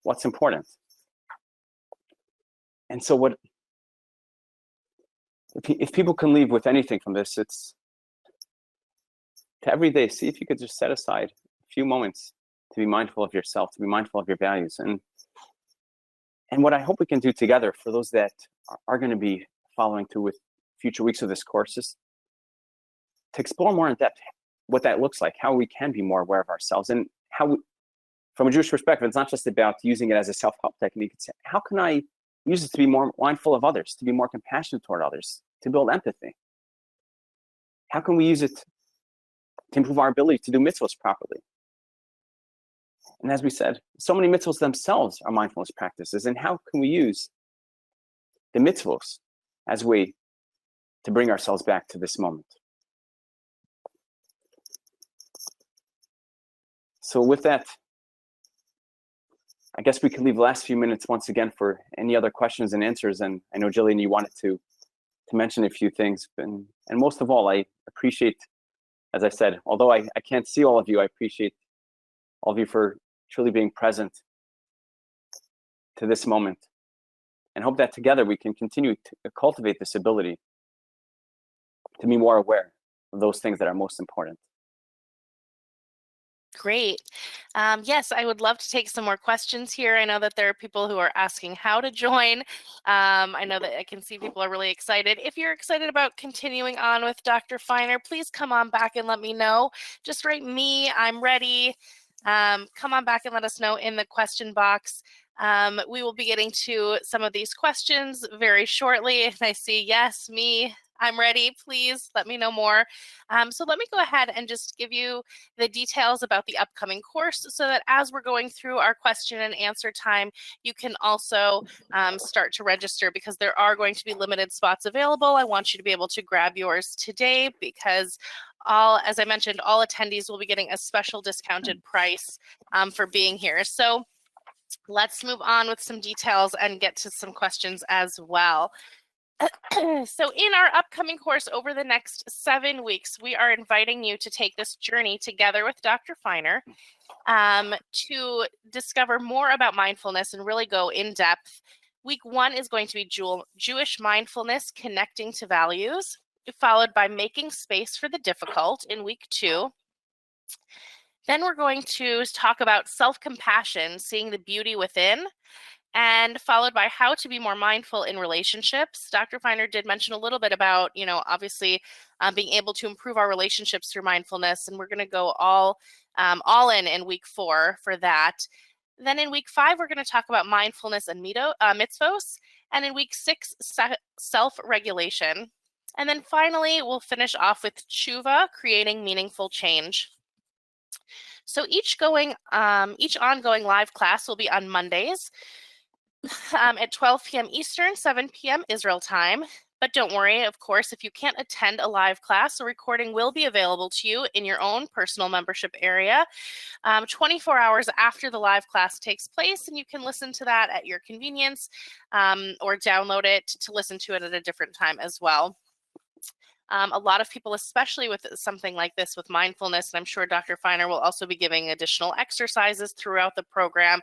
what's important. And so if people can leave with anything from this, it's to every day, see if you could just set aside a few moments to be mindful of yourself, to be mindful of your values. And what I hope we can do together for those that are going to be following through with future weeks of this course is to explore more in depth what that looks like, how we can be more aware of ourselves, and how, from a Jewish perspective, it's not just about using it as a self-help technique. It's how can I use it to be more mindful of others, to be more compassionate toward others, to build empathy? How can we use it to improve our ability to do mitzvahs properly? And as we said, so many mitzvahs themselves are mindfulness practices. And how can we use the mitzvahs as a way to bring ourselves back to this moment. So with that, I guess we can leave the last few minutes once again for any other questions and answers. And I know, Jillian, you wanted to mention a few things. And most of all, I appreciate, as I said, although I can't see all of you, I appreciate all of you for truly being present to this moment, and hope that together we can continue to cultivate this ability to be more aware of those things that are most important. Great. Yes, I would love to take some more questions here. I know that there are people who are asking how to join. I know that I can see people are really excited. If you're excited about continuing on with Dr. Feiner, please come on back and let me know. Just write me, I'm ready. Come on back and let us know in the question box. We will be getting to some of these questions very shortly. And I see, yes, me, I'm ready. Please let me know more. So let me go ahead and just give you the details about the upcoming course so that as we're going through our question and answer time, you can also start to register, because there are going to be limited spots available. I want you to be able to grab yours today, because as I mentioned, all attendees will be getting a special discounted price for being here. So let's move on with some details and get to some questions as well. So in our upcoming course over the next 7 weeks, we are inviting you to take this journey together with Dr. Feiner to discover more about mindfulness and really go in depth. Week 1 is going to be Jewish mindfulness, connecting to values, followed by making space for the difficult in week 2. Then we're going to talk about self-compassion, seeing the beauty within, and followed by how to be more mindful in relationships. Dr. Feiner did mention a little bit about, obviously being able to improve our relationships through mindfulness, and we're going to go all in week 4 for that. Then in week 5, we're going to talk about mindfulness and mitzvos, and in week 6, self-regulation. And then finally, we'll finish off with tshuva, creating meaningful change. So each ongoing live class will be on Mondays at 12 p.m. Eastern, 7 p.m. Israel time. But don't worry, of course, if you can't attend a live class, a recording will be available to you in your own personal membership area 24 hours after the live class takes place, and you can listen to that at your convenience or download it to listen to it at a different time as well. A lot of people, especially with something like this with mindfulness, and I'm sure Dr. Feiner will also be giving additional exercises throughout the program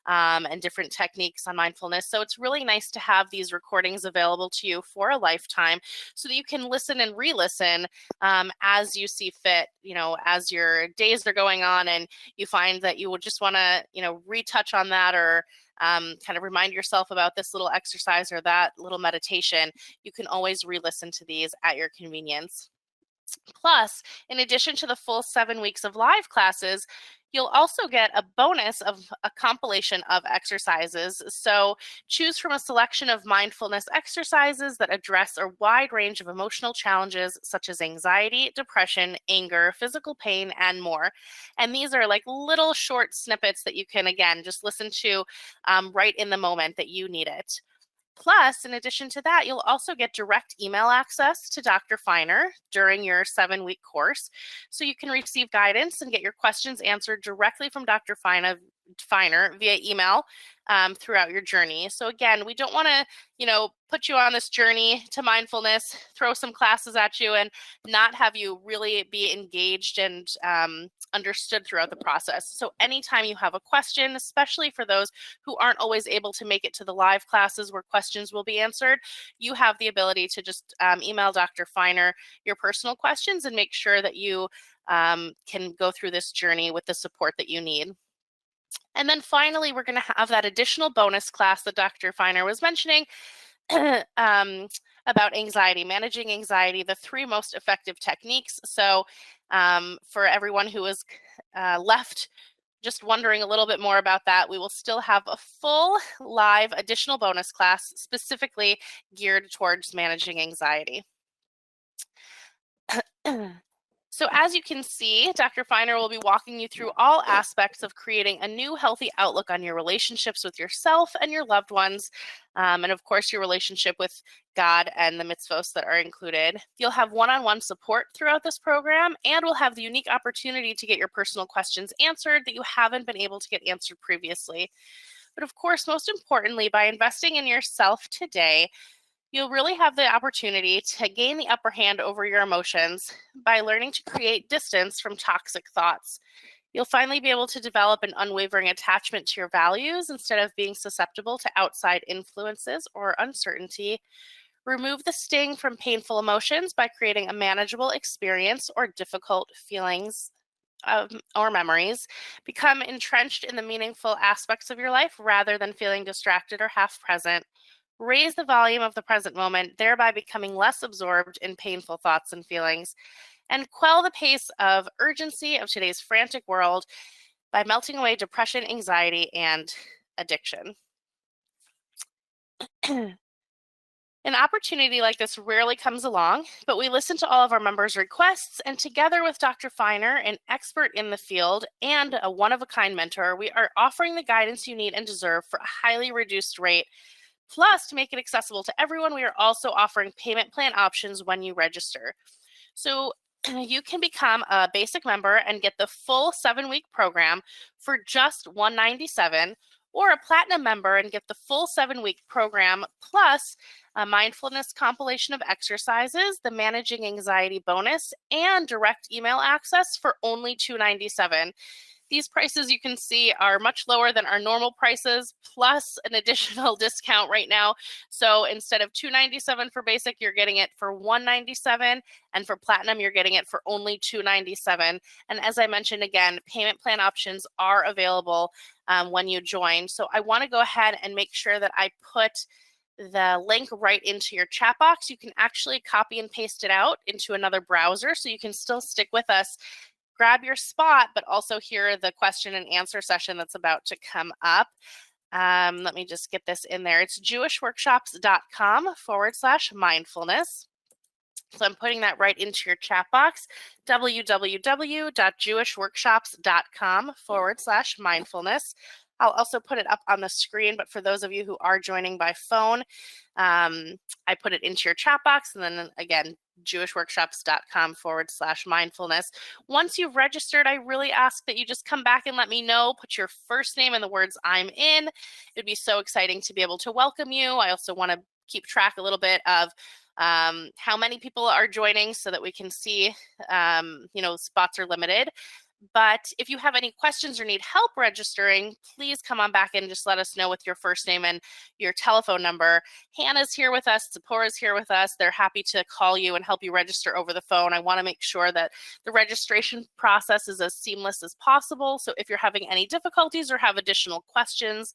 and different techniques on mindfulness. So it's really nice to have these recordings available to you for a lifetime so that you can listen and re-listen as you see fit, as your days are going on and you find that you would just want to, retouch on that or kind of remind yourself about this little exercise or that little meditation. You can always re-listen to these at your convenience. Plus, in addition to the full 7 weeks of live classes, you'll also get a bonus of a compilation of exercises. So choose from a selection of mindfulness exercises that address a wide range of emotional challenges such as anxiety, depression, anger, physical pain, and more. And these are like little short snippets that you can, again, just listen to right in the moment that you need it. Plus, in addition to that, you'll also get direct email access to Dr. Feiner during your 7-week course. So you can receive guidance and get your questions answered directly from Dr. Feiner via email throughout your journey. So again, we don't want to, put you on this journey to mindfulness, throw some classes at you and not have you really be engaged and understood throughout the process. So anytime you have a question, especially for those who aren't always able to make it to the live classes where questions will be answered, you have the ability to just email Dr. Feiner your personal questions and make sure that you can go through this journey with the support that you need. And then finally, we're going to have that additional bonus class that Dr. Feiner was mentioning about anxiety, managing anxiety, the 3 most effective techniques. So for everyone who is left just wondering a little bit more about that, we will still have a full live additional bonus class specifically geared towards managing anxiety. So as you can see, Dr. Feiner will be walking you through all aspects of creating a new healthy outlook on your relationships with yourself and your loved ones, and of course your relationship with God and the mitzvos that are included. You'll have one-on-one support throughout this program, and we'll have the unique opportunity to get your personal questions answered that you haven't been able to get answered previously. But of course, most importantly, by investing in yourself today, you'll really have the opportunity to gain the upper hand over your emotions by learning to create distance from toxic thoughts. You'll finally be able to develop an unwavering attachment to your values instead of being susceptible to outside influences or uncertainty. Remove the sting from painful emotions by creating a manageable experience or difficult feelings or memories. Become entrenched in the meaningful aspects of your life rather than feeling distracted or half present. Raise the volume of the present moment, thereby becoming less absorbed in painful thoughts and feelings, and quell the pace of urgency of today's frantic world by melting away depression, anxiety, and addiction. An opportunity like this rarely comes along, but we listen to all of our members' requests, and together with Dr. Feiner, an expert in the field and a one-of-a-kind mentor, we are offering the guidance you need and deserve for a highly reduced rate. Plus, to make it accessible to everyone, we are also offering payment plan options when you register. So you can become a basic member and get the full 7-week program for just $197, or a platinum member and get the full 7-week program plus a mindfulness compilation of exercises, the managing anxiety bonus, and direct email access for only $297. These prices you can see are much lower than our normal prices, plus an additional discount right now. So instead of $297 for basic, you're getting it for $197, and for platinum, you're getting it for only $297. And as I mentioned again, payment plan options are available when you join. So I want to go ahead and make sure that I put the link right into your chat box. You can actually copy and paste it out into another browser, so you can still stick with us, grab your spot, but also hear the question and answer session that's about to come up. Let me just get this in there. It's jewishworkshops.com/mindfulness. So I'm putting that right into your chat box, www.jewishworkshops.com/mindfulness. I'll also put it up on the screen, but for those of you who are joining by phone, I put it into your chat box, and then again, jewishworkshops.com/mindfulness. Once you've registered, I really ask that you just come back and let me know, put your first name and the words "I'm in." It'd be so exciting to be able to welcome you. I also want to keep track a little bit of how many people are joining so that we can see, spots are limited. But if you have any questions or need help registering, please come on back and just let us know with your first name and your telephone number. Hannah's here with us. Zipporah's here with us. They're happy to call you and help you register over the phone. I want to make sure that the registration process is as seamless as possible. So if you're having any difficulties or have additional questions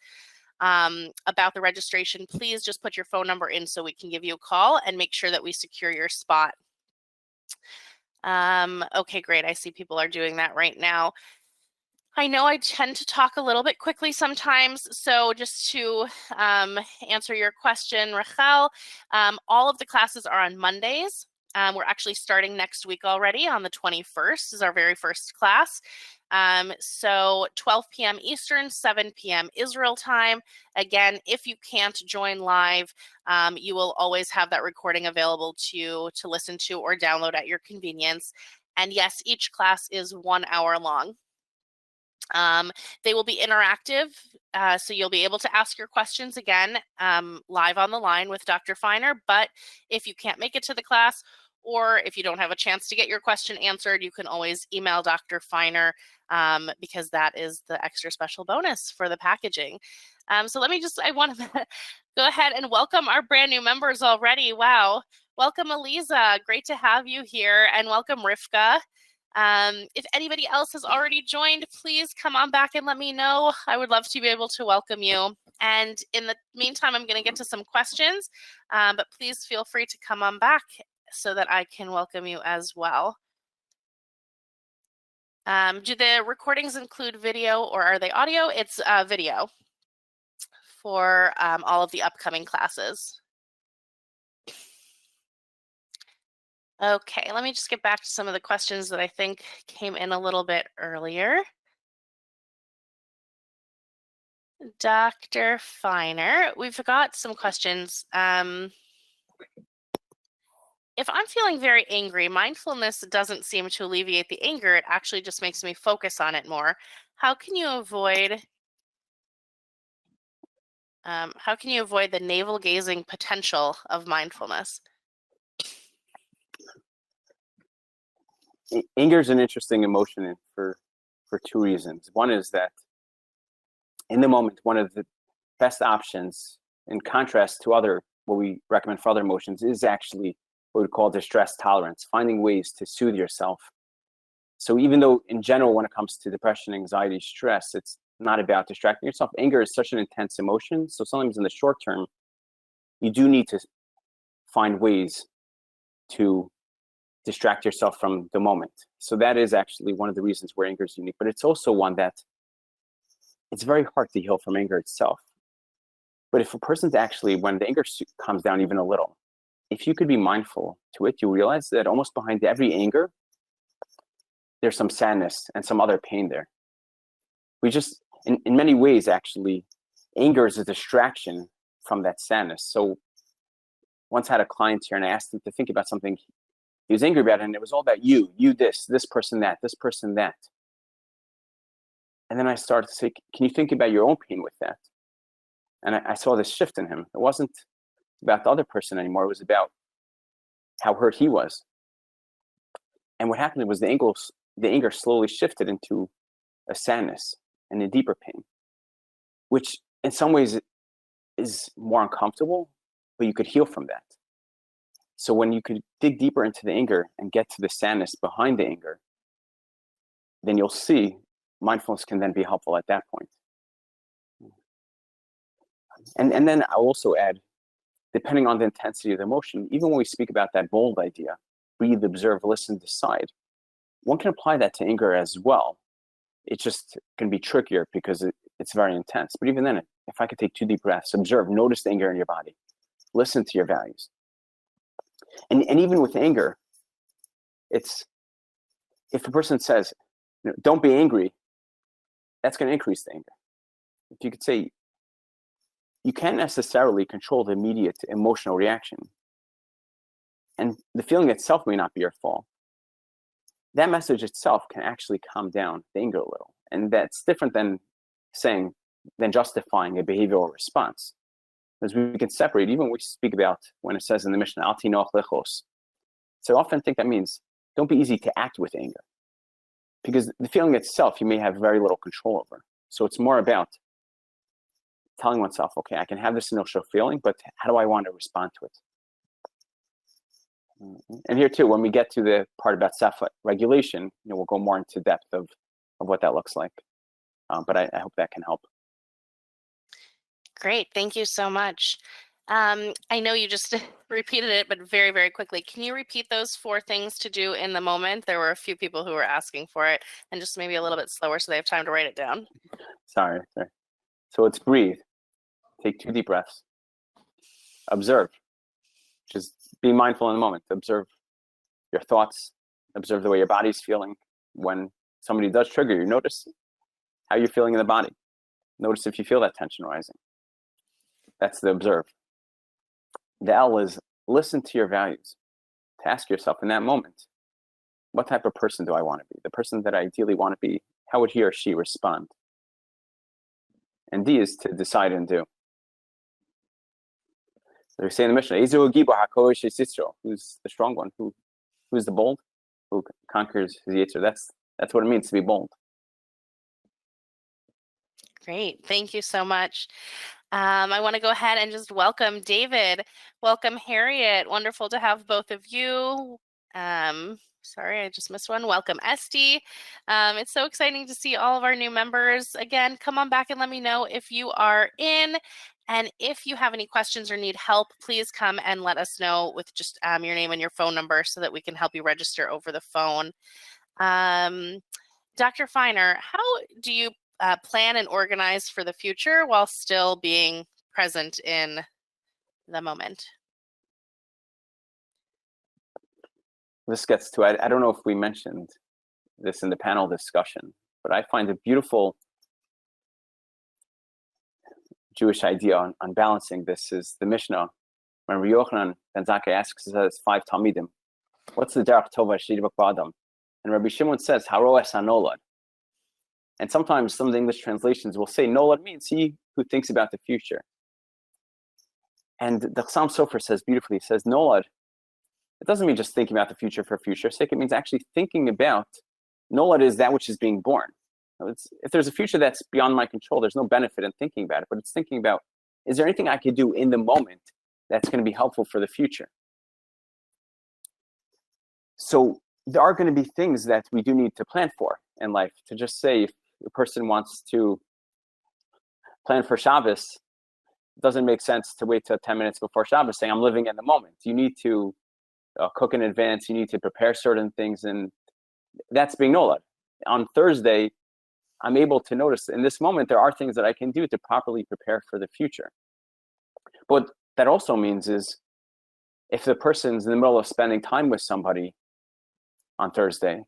about the registration, please just put your phone number in so we can give you a call and make sure that we secure your spot. Okay, great. I see people are doing that right now. I know I tend to talk a little bit quickly sometimes, so just to answer your question, Rachel, all of the classes are on Mondays. We're actually starting next week already on the 21st is our very first class. So 12 p.m. Eastern, 7 p.m. Israel time. Again, if you can't join live, you will always have that recording available to you to listen to or download at your convenience. And yes, each class is 1 hour long. They will be interactive, so you'll be able to ask your questions again live on the line with Dr. Feiner. But if you can't make it to the class, or if you don't have a chance to get your question answered, you can always email Dr. Feiner because that is the extra special bonus for the packaging. So I want to go ahead and welcome our brand new members already. Wow. Welcome, Eliza. Great to have you here. And welcome, Rivka. If anybody else has already joined, please come on back and let me know. I would love to be able to welcome you. And in the meantime, I'm going to get to some questions, but please feel free to come on back so that I can welcome you as well. Do the recordings include video or are they audio? It's video for all of the upcoming classes. Okay, let me just get back to some of the questions that I think came in a little bit earlier. Dr. Feiner, we've got some questions. If I'm feeling very angry, mindfulness doesn't seem to alleviate the anger. It actually just makes me focus on it more. How can you avoid the navel gazing potential of mindfulness? Anger is an interesting emotion for two reasons. One is that in the moment, one of the best options, in contrast to what we recommend for other emotions, is actually what we call distress tolerance, finding ways to soothe yourself. So even though in general, when it comes to depression, anxiety, stress, it's not about distracting yourself. Anger is such an intense emotion. So sometimes in the short term, you do need to find ways to distract yourself from the moment. So that is actually one of the reasons where anger is unique, but it's also one that it's very hard to heal from anger itself. But if a person's actually, when the anger comes down even a little, if you could be mindful to it, you realize that almost behind every anger, there's some sadness and some other pain there. We just, in many ways, actually, anger is a distraction from that sadness. So once I had a client here and I asked him to think about something he was angry about, and it was all about you this person that, this person that. And then I started to say, can you think about your own pain with that? And I saw this shift in him. It wasn't about the other person anymore. It was about how hurt he was. And what happened was the anger slowly shifted into a sadness and a deeper pain, which in some ways is more uncomfortable, but you could heal from that. So when you could dig deeper into the anger and get to the sadness behind the anger, then you'll see mindfulness can then be helpful at that point. And then I'll also add, depending on the intensity of the emotion, even when we speak about that bold idea, breathe, observe, listen, decide, one can apply that to anger as well. It just can be trickier because it's very intense. But even then, if I could take 2 deep breaths, observe, notice the anger in your body, listen to your values. And even with anger, it's, if a person says, don't be angry, that's going to increase the anger. If you could say, you can't necessarily control the immediate emotional reaction, and the feeling itself may not be your fault, that message itself can actually calm down the anger a little. And that's different than justifying a behavioral response. Because we can separate, even when we speak about when it says in the Mishnah, al tinoch lechos. So I often think that means don't be easy to act with anger. Because the feeling itself, you may have very little control over. So it's more about telling oneself, okay, I can have this initial feeling, but how do I want to respond to it? And here too, when we get to the part about self-regulation, we'll go more into depth of what that looks like. But I hope that can help. Great, thank you so much. I know you just repeated it, but very, very quickly. Can you repeat those 4 things to do in the moment? There were a few people who were asking for it, and just maybe a little bit slower so they have time to write it down. Sorry. So it's breathe, take 2 deep breaths, observe, just be mindful in the moment, observe your thoughts, observe the way your body's feeling. When somebody does trigger you, notice how you're feeling in the body. Notice if you feel that tension rising. That's the observe. The L is listen to your values. To ask yourself in that moment, what type of person do I want to be? The person that I ideally want to be, how would he or she respond? And D is to decide and do. So we say in the Mishnah, who's the strong one? Who's the bold? Who conquers his yetzer? That's what it means to be bold. Great, thank you so much. I want to go ahead and just welcome David. Welcome Harriet. Wonderful to have both of you. Sorry, I just missed one. Welcome Esty. It's so exciting to see all of our new members. Again, come on back and let me know if you are in. And if you have any questions or need help, please come and let us know with just your name and your phone number so that we can help you register over the phone. Dr. Feiner, how do you plan and organize for the future while still being present in the moment? this gets to, I don't know if we mentioned this in the panel discussion, but I find a beautiful Jewish idea on balancing this is the Mishnah. When Rabbi Yochanan ben Zakkai asks, he says, 5 Talmidim, what's the derech tova sheyidbak ba'adam? And Rabbi Shimon says, haroes hanolad. And sometimes some of the English translations will say nolad means he who thinks about the future. And the Chassam Sofer says beautifully, he says nolad, it doesn't mean just thinking about the future for future's sake. It means actually thinking about, nolad is that which is being born. If there's a future that's beyond my control, there's no benefit in thinking about it, but it's thinking about, is there anything I could do in the moment that's going to be helpful for the future? So there are going to be things that we do need to plan for in life. To just say, if a person wants to plan for Shabbos, it doesn't make sense to wait till 10 minutes before Shabbos saying, I'm living in the moment. You need to cook in advance. You need to prepare certain things, and that's being nolad. On Thursday, I'm able to notice in this moment, there are things that I can do to properly prepare for the future. But what that also means is if the person's in the middle of spending time with somebody on Thursday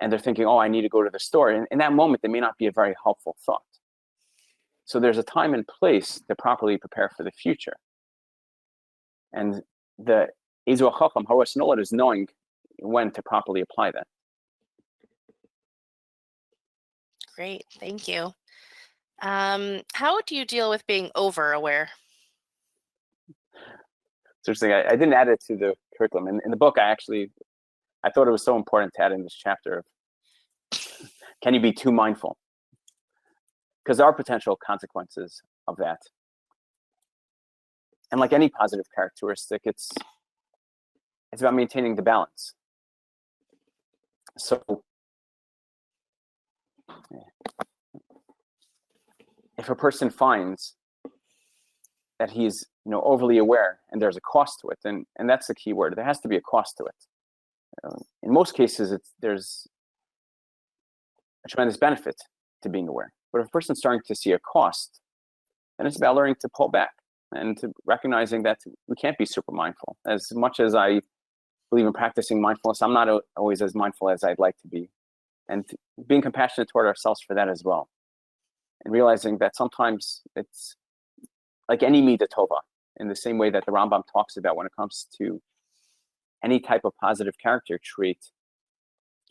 and they're thinking, oh, I need to go to the store, and in that moment, it may not be a very helpful thought. So there's a time and place to properly prepare for the future. And the Ezu HaChacham, Haros Nolad, is knowing when to properly apply that. Great, thank you. How do you deal with being over-aware? It's interesting. I didn't add it to the curriculum. In the book, I thought it was so important to add in this chapter of, can you be too mindful? Because there are potential consequences of that. And like any positive characteristic, it's about maintaining the balance. So if a person finds that he's overly aware and there's a cost to it, and that's the key word, there has to be a cost to it. In most cases, there's a tremendous benefit to being aware. But if a person's starting to see a cost, then it's about learning to pull back and to recognizing that we can't be super mindful. As much as I believe in practicing mindfulness, I'm not always as mindful as I'd like to be. And being compassionate toward ourselves for that as well. And realizing that sometimes it's like any midah tova, in the same way that the Rambam talks about when it comes to any type of positive character trait,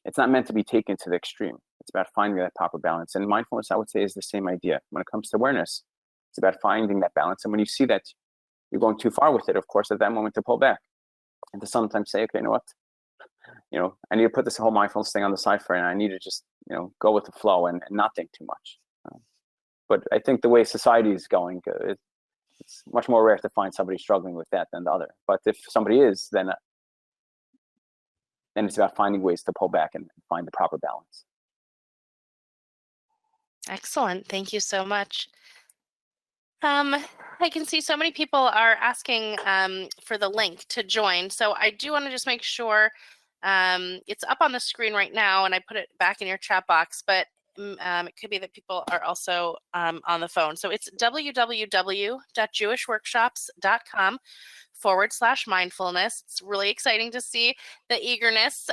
it's not meant to be taken to the extreme. It's about finding that proper balance. And mindfulness, I would say, is the same idea. When it comes to awareness, it's about finding that balance. And when you see that you're going too far with it, of course, at that moment to pull back and to sometimes say, okay, you know what? I need to put this whole mindfulness thing on the side for it, and I need to just, go with the flow and not think too much. But I think the way society is going, it's much more rare to find somebody struggling with that than the other. But if somebody is, then it's about finding ways to pull back and find the proper balance. Excellent. Thank you so much. I can see so many people are asking for the link to join. So I do want to just make sure it's up on the screen right now, and I put it back in your chat box, but it could be that people are also on the phone. So it's www.jewishworkshops.com/mindfulness. It's really exciting to see the eagerness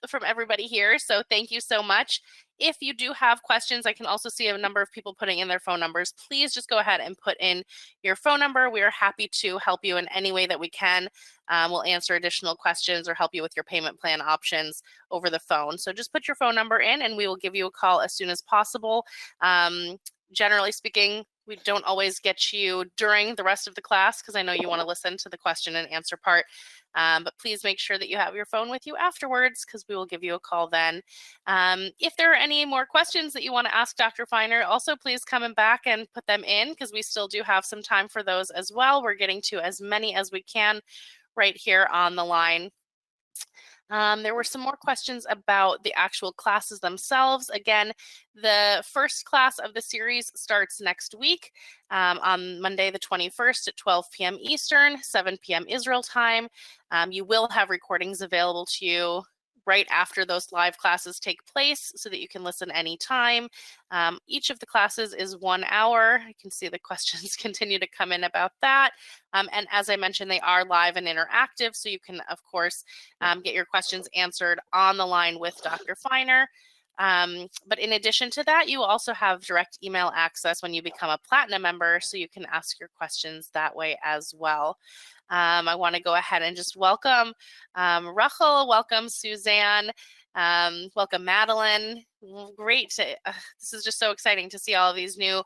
from everybody here. So thank you so much. If you do have questions, I can also see a number of people putting in their phone numbers. Please just go ahead and put in your phone number. We are happy to help you in any way that we can. We'll answer additional questions or help you with your payment plan options over the phone. So just put your phone number in and we will give you a call as soon as possible. Generally speaking, we don't always get you during the rest of the class because I know you want to listen to the question and answer part. But please make sure that you have your phone with you afterwards because we will give you a call then. If there are any more questions that you want to ask Dr. Feiner, also please come back and put them in because we still do have some time for those as well. We're getting to as many as we can right here on the line. There were some more questions about the actual classes themselves. Again, the first class of the series starts next week on Monday the 21st at 12 p.m. Eastern, 7 p.m. Israel time. You will have recordings available to you right after those live classes take place so that you can listen anytime. Each of the classes is 1 hour. I can see the questions continue to come in about that. And as I mentioned, they are live and interactive, so you can, of course, get your questions answered on the line with Dr. Feiner. But in addition to that, you also have direct email access when you become a Platinum member, so you can ask your questions that way as well. I want to go ahead and just welcome Rachel, welcome Suzanne, welcome Madeline. Great. This is just so exciting to see all of these new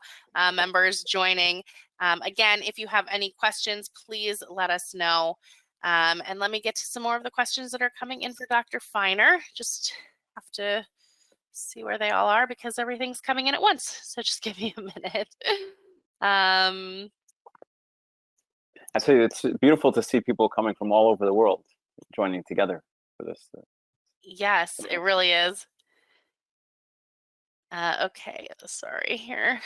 members joining. Again, if you have any questions, please let us know. And let me get to some more of the questions that are coming in for Dr. Feiner. Just have to see where they all are because everything's coming in at once. So just give me a minute. I say it's beautiful to see people coming from all over the world joining together for this. Yes, it really is. Okay, sorry here.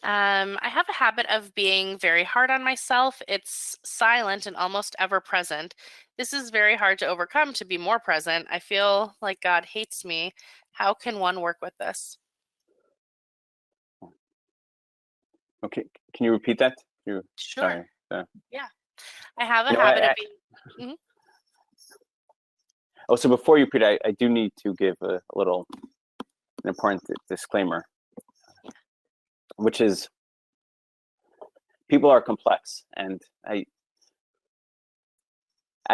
I have a habit of being very hard on myself. It's silent and almost ever present. This is very hard to overcome to be more present. I feel like God hates me. How can one work with this? Okay, can you repeat that? Sure. Sorry. Yeah. I have a habit of being... Mm-hmm. Oh, so before you repeat, I do need to give an important disclaimer, which is people are complex, and I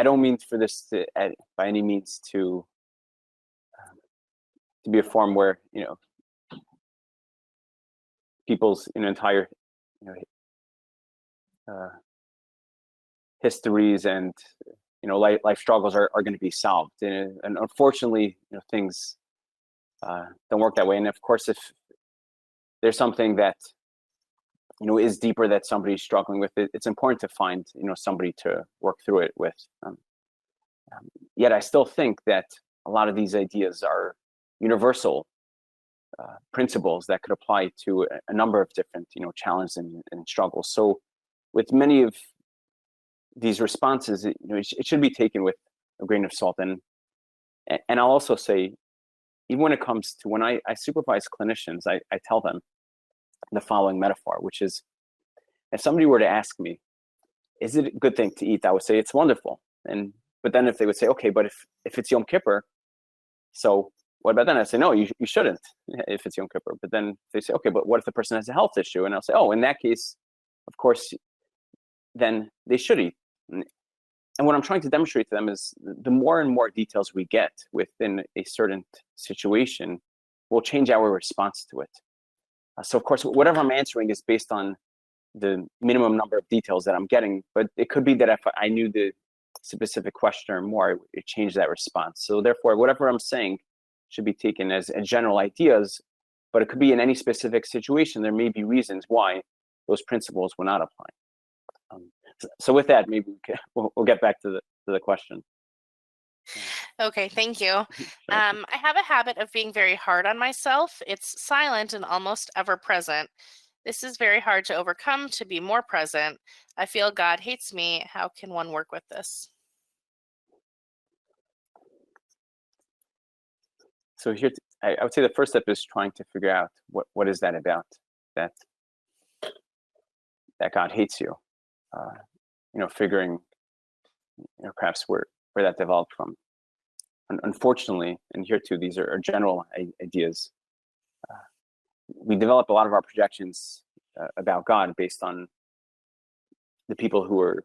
don't mean for this to by any means to be a forum where people's entire histories and life struggles are going to be solved, and unfortunately things don't work that way. And of course, if there's something that is deeper that somebody's struggling with, it's important to find somebody to work through it with. Yet I still think that a lot of these ideas are universal principles that could apply to a number of different challenges and struggles. So with many of these responses, it should be taken with a grain of salt. And I'll also say, even when it comes to when I supervise clinicians, I tell them the following metaphor, which is, if somebody were to ask me, is it a good thing to eat? I would say it's wonderful. But then if they would say, okay, but if it's Yom Kippur, so what about then? I say, no, you shouldn't if it's Yom Kippur. But then they say, okay, but what if the person has a health issue? And I'll say, oh, in that case, of course, then they should eat. And what I'm trying to demonstrate to them is the more and more details we get within a certain situation will change our response to it. So of course, whatever I'm answering is based on the minimum number of details that I'm getting, but it could be that if I knew the specific question or more, it changed that response. So therefore, whatever I'm saying should be taken as general ideas, but it could be in any specific situation. There may be reasons why those principles will not apply. So with that, maybe we'll get back to the question. Okay, thank you. I have a habit of being very hard on myself. It's silent and almost ever present. This is very hard to overcome to be more present. I feel God hates me. How can one work with this? So here, I would say the first step is trying to figure out what is that about that God hates you. Figuring perhaps where that developed from. Unfortunately, and here too, these are general ideas. We develop a lot of our projections about God based on the people who were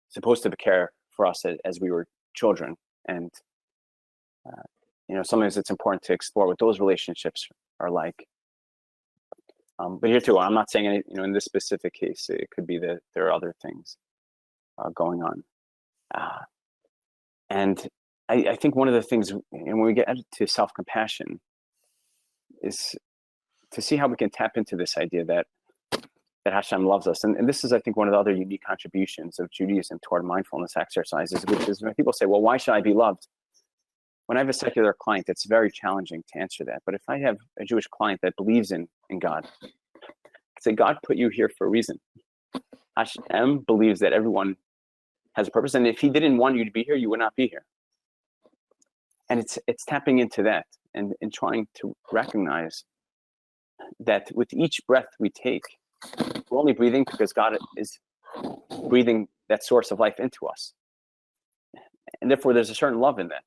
supposed to care for us as we were children. And sometimes it's important to explore what those relationships are like. But here too, I'm not saying any, in this specific case, it could be that there are other things going on. And I think one of the things, and when we get to self-compassion, is to see how we can tap into this idea that Hashem loves us. And this is, I think, one of the other unique contributions of Judaism toward mindfulness exercises, which is when people say, well, why should I be loved? When I have a secular client, it's very challenging to answer that. But if I have a Jewish client that believes in God, I say, God put you here for a reason. Hashem believes that everyone has a purpose, and if he didn't want you to be here, you would not be here. And it's tapping into that and trying to recognize that with each breath we take, we're only breathing because God is breathing that source of life into us. And therefore, there's a certain love in that.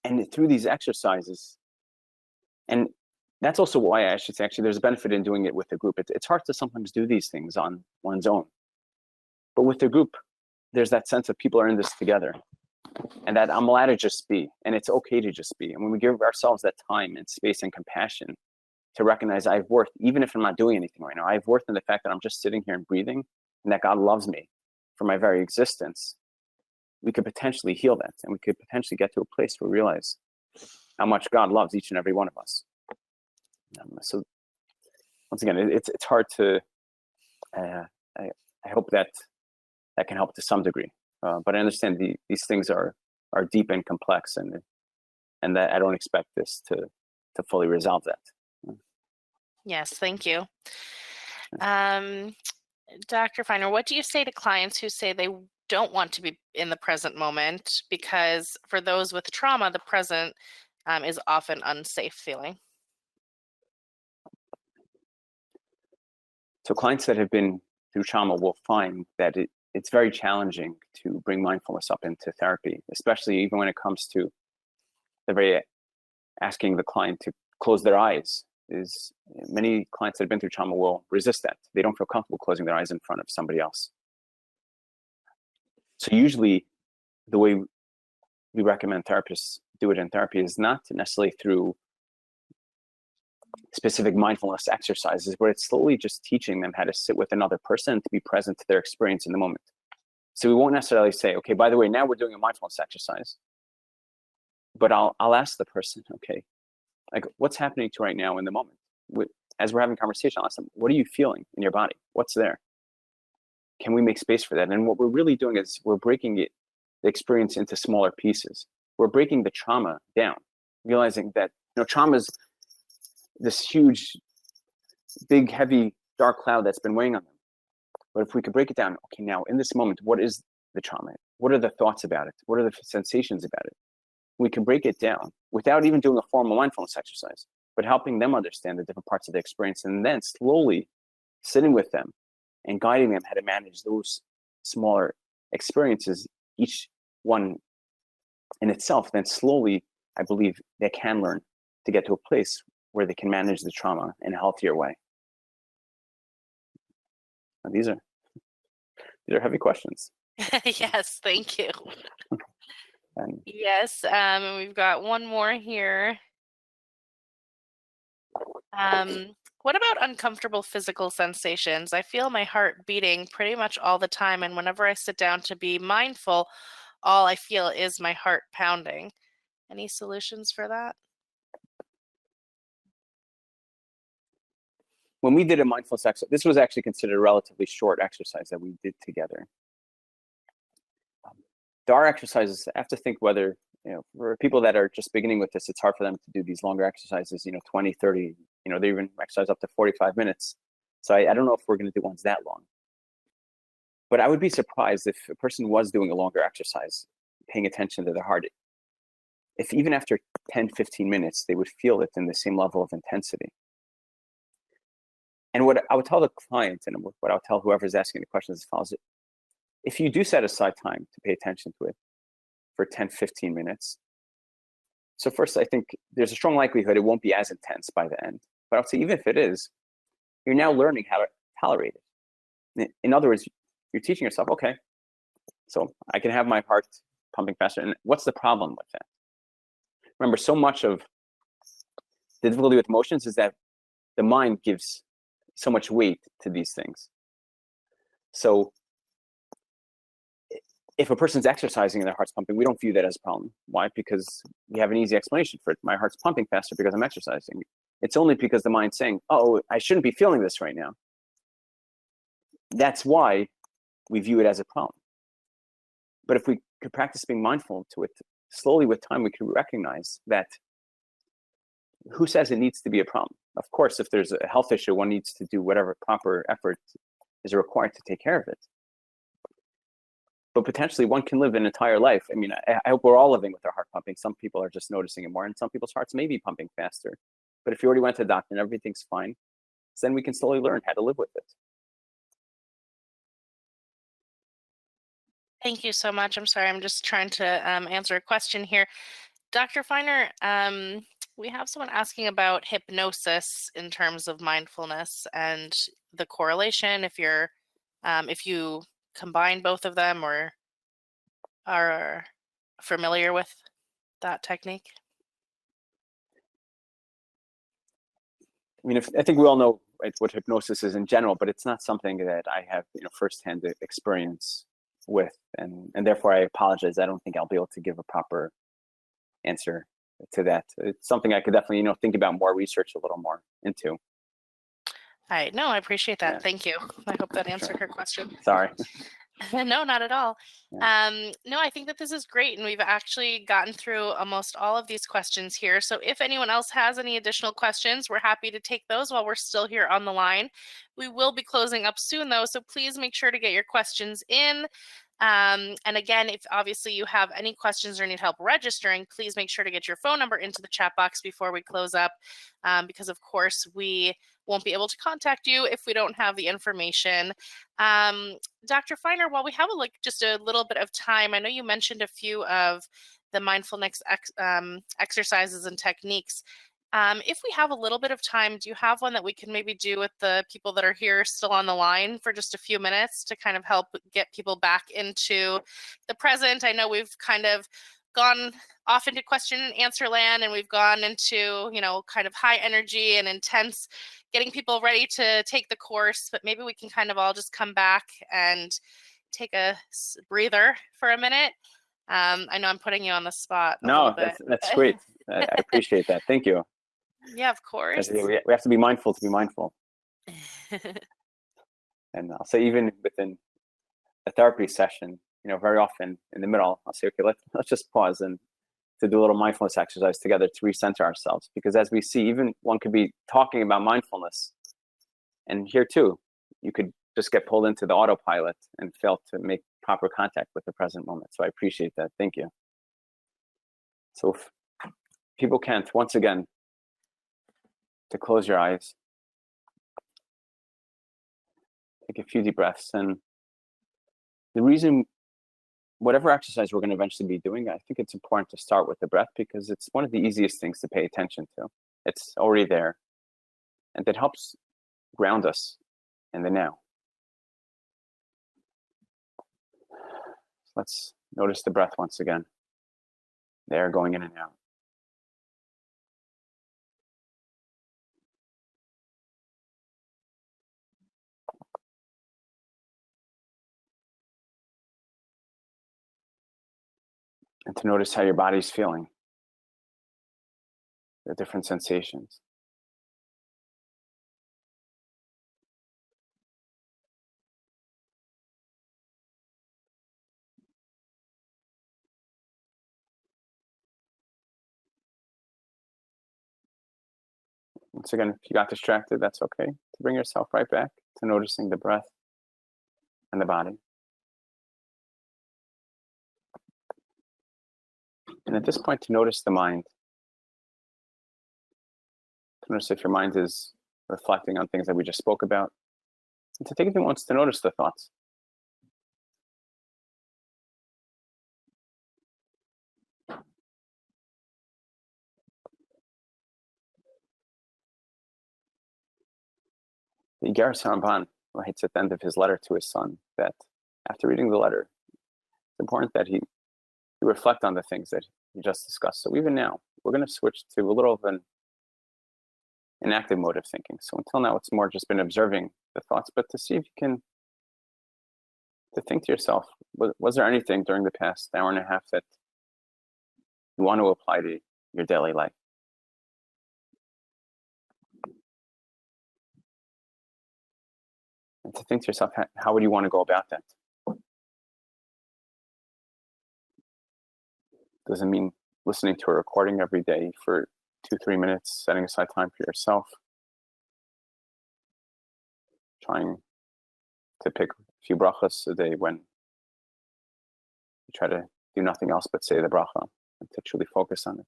And through these exercises, and that's also why I should say, actually, there's a benefit in doing it with a group. It's hard to sometimes do these things on one's own. But with the group, there's that sense of people are in this together. And that I'm allowed to just be, and it's okay to just be. And when we give ourselves that time and space and compassion to recognize I have worth, even if I'm not doing anything right now, I have worth in the fact that I'm just sitting here and breathing, and that God loves me for my very existence, we could potentially heal that, and we could potentially get to a place where we realize how much God loves each and every one of us. So once again, it's hard to, I hope that can help to some degree. But I understand these things are deep and complex, and that I don't expect this to fully resolve that. Yes, thank you. Dr. Feiner, what do you say to clients who say they don't want to be in the present moment because for those with trauma, the present is often unsafe feeling? So clients that have been through trauma will find that it's very challenging to bring mindfulness up into therapy, especially even when it comes to asking the client to close their eyes. Many clients that have been through trauma will resist that. They don't feel comfortable closing their eyes in front of somebody else. So usually the way we recommend therapists do it in therapy is not necessarily through specific mindfulness exercises, where it's slowly just teaching them how to sit with another person and to be present to their experience in the moment. So we won't necessarily say, okay, by the way, now we're doing a mindfulness exercise, but I'll ask the person, okay, like what's happening to right now in the moment? As we're having a conversation, I'll ask them, what are you feeling in your body? What's there? Can we make space for that? And what we're really doing is we're breaking the experience into smaller pieces. We're breaking the trauma down, realizing that trauma is this huge, big, heavy, dark cloud that's been weighing on them. But if we could break it down, okay, now in this moment, what is the trauma? What are the thoughts about it? What are the sensations about it? We can break it down without even doing a formal mindfulness exercise, but helping them understand the different parts of the experience, and then slowly sitting with them and guiding them how to manage those smaller experiences, each one in itself. Then slowly, I believe they can learn to get to a place where they can manage the trauma in a healthier way. Now, these are heavy questions. Yes, thank you. Yes, and we've got one more here. What about uncomfortable physical sensations? I feel my heart beating pretty much all the time, and whenever I sit down to be mindful, all I feel is my heart pounding. Any solutions for that? When we did a mindfulness exercise, this was actually considered a relatively short exercise that we did together. There are exercises, I have to think whether, for people that are just beginning with this, it's hard for them to do these longer exercises, 20, 30, they even exercise up to 45 minutes. So I don't know if we're going to do ones that long. But I would be surprised if a person was doing a longer exercise, paying attention to their heart, if even after 10, 15 minutes, they would feel it in the same level of intensity. And what I would tell the client, and what I would tell whoever's asking the question is as follows: if you do set aside time to pay attention to it for 10, 15 minutes, so first, I think there's a strong likelihood it won't be as intense by the end. But I would say even if it is, you're now learning how to tolerate it. In other words, you're teaching yourself, okay, so I can have my heart pumping faster. And what's the problem with that? Remember, so much of the difficulty with emotions is that the mind gives so much weight to these things. So if a person's exercising and their heart's pumping, we don't view that as a problem. Why? Because we have an easy explanation for it. My heart's pumping faster because I'm exercising. It's only because the mind's saying, oh, I shouldn't be feeling this right now. That's why we view it as a problem. But if we could practice being mindful to it, slowly with time, we could recognize that who says it needs to be a problem? Of course, if there's a health issue, one needs to do whatever proper effort is required to take care of it. But potentially one can live an entire life. I mean, I hope we're all living with our heart pumping. Some people are just noticing it more, and some people's hearts may be pumping faster. But if you already went to the doctor and everything's fine, then we can slowly learn how to live with it. Thank you so much. I'm sorry, I'm just trying to answer a question here. Dr. Feiner, we have someone asking about hypnosis in terms of mindfulness and the correlation, if you combine both of them or are familiar with that technique. I mean, I think we all know, right, what hypnosis is in general, but it's not something that I have, firsthand experience with, and therefore I apologize. I don't think I'll be able to give a proper answer to that. It's something I could definitely, think about more, research a little more into. All right. No, I appreciate that. Yeah. Thank you. I hope that answered her question. Sorry. No, not at all. Yeah. No, I think that this is great, and we've actually gotten through almost all of these questions here. So if anyone else has any additional questions, we're happy to take those while we're still here on the line. We will be closing up soon, though, so please make sure to get your questions in. And again, if obviously you have any questions or need help registering, please make sure to get your phone number into the chat box before we close up, because of course we won't be able to contact you if we don't have the information. Dr. Feiner, while we have just a little bit of time, I know you mentioned a few of the mindfulness exercises and techniques. If we have a little bit of time, do you have one that we can maybe do with the people that are here still on the line for just a few minutes to kind of help get people back into the present? I know we've kind of gone off into question and answer land, and we've gone into, kind of high energy and intense, getting people ready to take the course, but maybe we can kind of all just come back and take a breather for a minute. I know I'm putting you on the spot a little bit. That's great. I appreciate that. Thank you. Yeah, of course. We have to be mindful to be mindful. And I'll say, even within a therapy session, very often in the middle, I'll say, okay, let's just pause and to do a little mindfulness exercise together to recenter ourselves. Because as we see, even one could be talking about mindfulness, and here too, you could just get pulled into the autopilot and fail to make proper contact with the present moment. So I appreciate that. Thank you. So if people can't, once again, to close your eyes, take a few deep breaths. And the reason, whatever exercise we're going to eventually be doing, I think it's important to start with the breath, because it's one of the easiest things to pay attention to. It's already there, and it helps ground us in the now. Let's notice the breath once again. There, going in and out. And to notice how your body's feeling, the different sensations. Once again, if you got distracted, that's okay. To bring yourself right back to noticing the breath and the body. And at this point, to notice the mind. To notice if your mind is reflecting on things that we just spoke about. And to take a few moments to notice the thoughts. The Igarus Ramban writes at the end of his letter to his son that after reading the letter, it's important that he reflect on the things that we just discussed. So even now, we're going to switch to a little of an active mode of thinking. So until now, it's more just been observing the thoughts, but to see if you can, to think to yourself, was there anything during the past hour and a half that you want to apply to your daily life? And to think to yourself, how would you want to go about that? Doesn't mean listening to a recording every day for 2-3 minutes, setting aside time for yourself. Trying to pick a few brachas a day when you try to do nothing else but say the bracha, and to truly focus on it.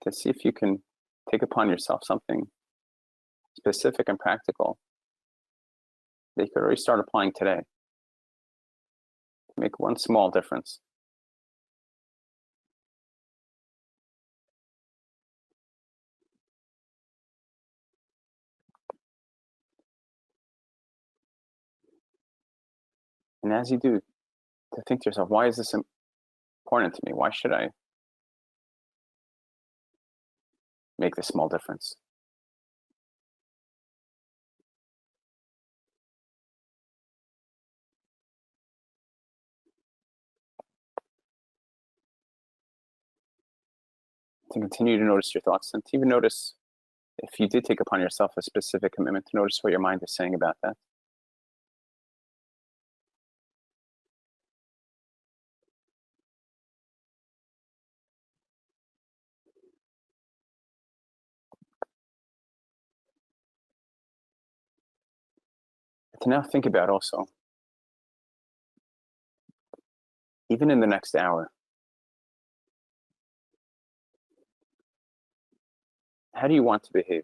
To see if you can take upon yourself something specific and practical that you could already start applying today to make one small difference. And as you do, to think to yourself, why is this important to me? Why should I make this small difference? To continue to notice your thoughts, and to even notice if you did take upon yourself a specific commitment, to notice what your mind is saying about that. To now think about also, even in the next hour, how do you want to behave?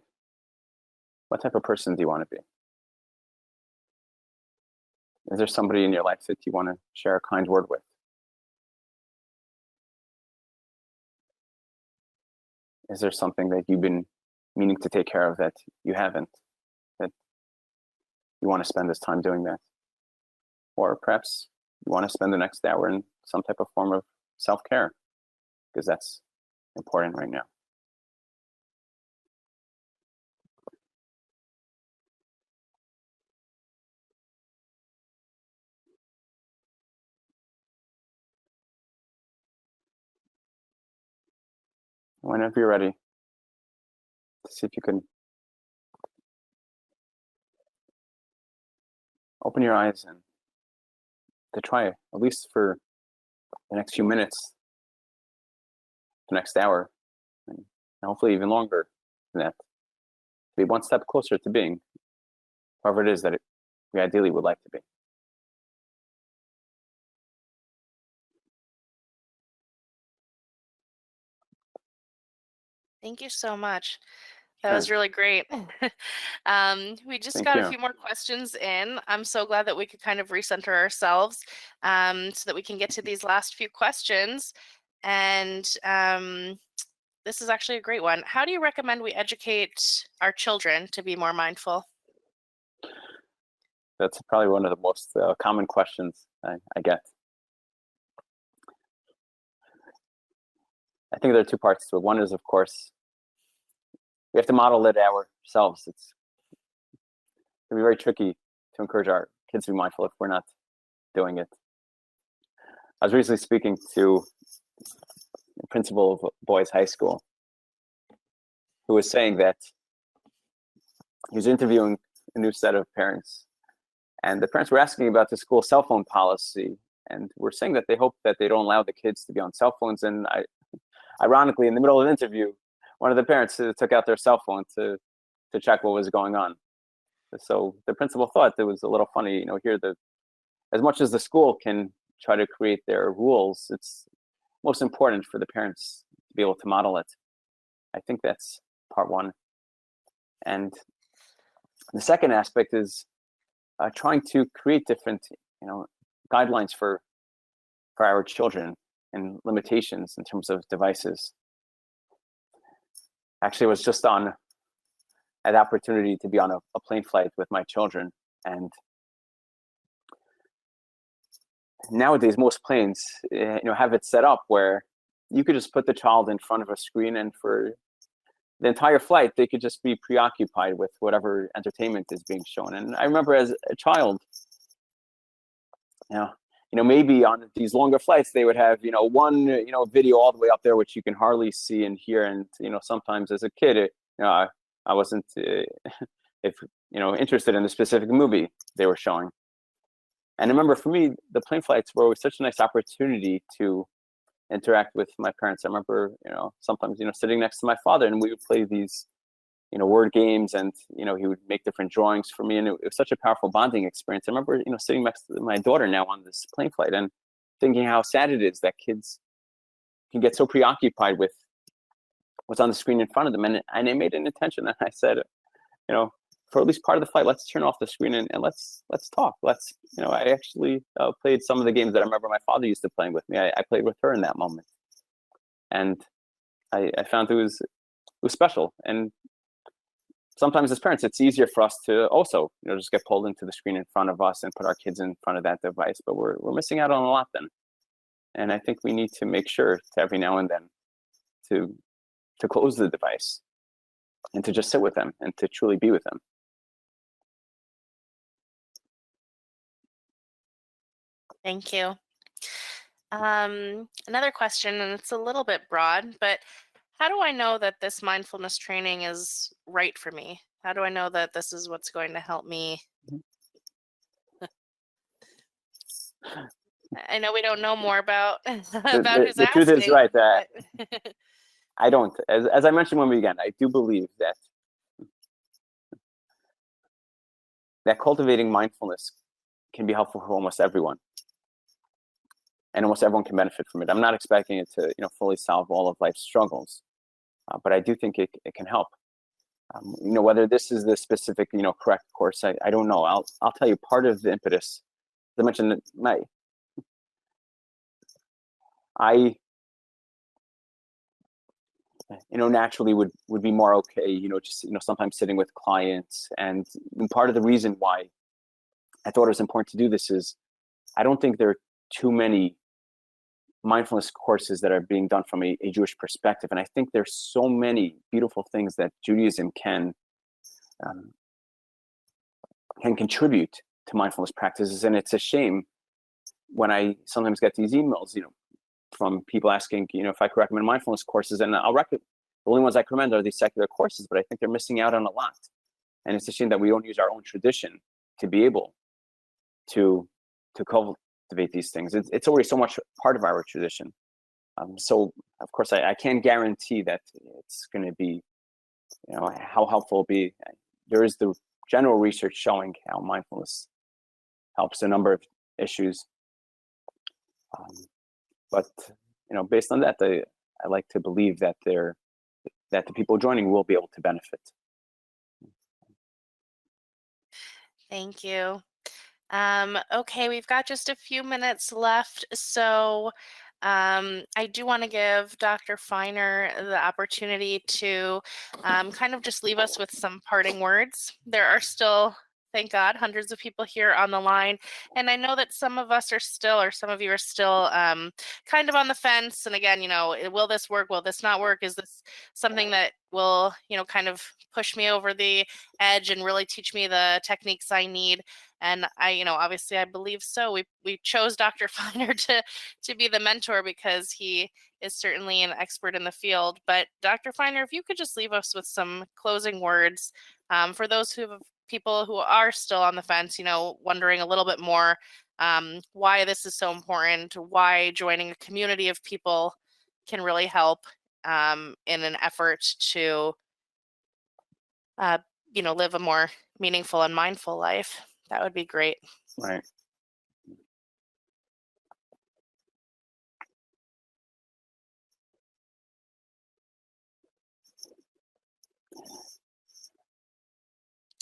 What type of person do you want to be? Is there somebody in your life that you want to share a kind word with? Is there something that you've been meaning to take care of that you haven't, that you want to spend this time doing that? Or perhaps you want to spend the next hour in some type of form of self-care, because that's important right now. Whenever you're ready, to see if you can open your eyes and to try, at least for the next few minutes, the next hour, and hopefully even longer than that, to be one step closer to being whoever it is that we ideally would like to be. Thank you so much. That was really great. We just got a few more questions in. I'm so glad that we could kind of recenter ourselves so that we can get to these last few questions. And this is actually a great one. How do you recommend we educate our children to be more mindful? That's probably one of the most common questions I get. I think there are two parts to it. One is, of course, we have to model it ourselves. It can be very tricky to encourage our kids to be mindful if we're not doing it. I was recently speaking to the principal of Boys High School, who was saying that he was interviewing a new set of parents, and the parents were asking about the school cell phone policy, and were saying that they hope that they don't allow the kids to be on cell phones. And ironically, in the middle of the interview, one of the parents took out their cell phone to check what was going on. So the principal thought it was a little funny, here as much as the school can try to create their rules, it's most important for the parents to be able to model it. I think that's part one. And the second aspect is trying to create different, guidelines for our children and limitations in terms of devices. Actually, I was just had the opportunity to be on a plane flight with my children, and nowadays most planes, have it set up where you could just put the child in front of a screen, and for the entire flight, they could just be preoccupied with whatever entertainment is being shown. And I remember as a child, maybe on these longer flights, they would have, one, video all the way up there, which you can hardly see and hear. And, sometimes as a kid, I wasn't, interested in the specific movie they were showing. And I remember for me, the plane flights were always such a nice opportunity to interact with my parents. I remember, sometimes, sitting next to my father, and we would play these word games, and he would make different drawings for me, and it was such a powerful bonding experience. I remember sitting next to my daughter now on this plane flight and thinking how sad it is that kids can get so preoccupied with what's on the screen in front of them. And I made an intention, and I said, for at least part of the flight, let's turn off the screen and let's talk. I actually played some of the games that I remember my father used to play with me. I played with her in that moment, and I found it was special. And sometimes as parents, it's easier for us to also just get pulled into the screen in front of us and put our kids in front of that device, but we're missing out on a lot then. And I think we need to make sure to every now and then to close the device and to just sit with them and to truly be with them. Thank you. Another question, and it's a little bit broad, but how do I know that this mindfulness training is right for me? How do I know that this is what's going to help me? I know we don't know more about who's the truth is, right, that I don't. As I mentioned when we began, I do believe that cultivating mindfulness can be helpful for almost everyone, and almost everyone can benefit from it. I'm not expecting it to fully solve all of life's struggles, but I do think it can help. Whether this is the specific correct course, I don't know. I'll tell you, part of the impetus, as I mentioned, I naturally would be more okay, just sometimes sitting with clients. And part of the reason why I thought it was important to do this is I don't think there are too many mindfulness courses that are being done from a Jewish perspective. And I think there's so many beautiful things that Judaism can contribute to mindfulness practices. And it's a shame when I sometimes get these emails, from people asking, if I could recommend mindfulness courses, and I'll recommend, the only ones I recommend are these secular courses, but I think they're missing out on a lot. And it's a shame that we don't use our own tradition to be able to cultivate these things. It's already so much part of our tradition. So of course I can't guarantee that it's going to be, how helpful it'll be. There is the general research showing how mindfulness helps a number of issues. But based on that, I like to believe that the people joining will be able to benefit. Thank you. Okay, we've got just a few minutes left, so I do want to give Dr. Feiner the opportunity to kind of just leave us with some parting words. There are still, thank God, hundreds of people here on the line, and I know that some of us are still, or some of you are still kind of on the fence. And again, will this work? Will this not work? Is this something that will, kind of push me over the edge and really teach me the techniques I need? And I, obviously I believe so. We chose Dr. Feiner to be the mentor because he is certainly an expert in the field. But Dr. Feiner, if you could just leave us with some closing words for those people who are still on the fence, wondering a little bit more why this is so important, why joining a community of people can really help in an effort to, live a more meaningful and mindful life. That would be great. Right.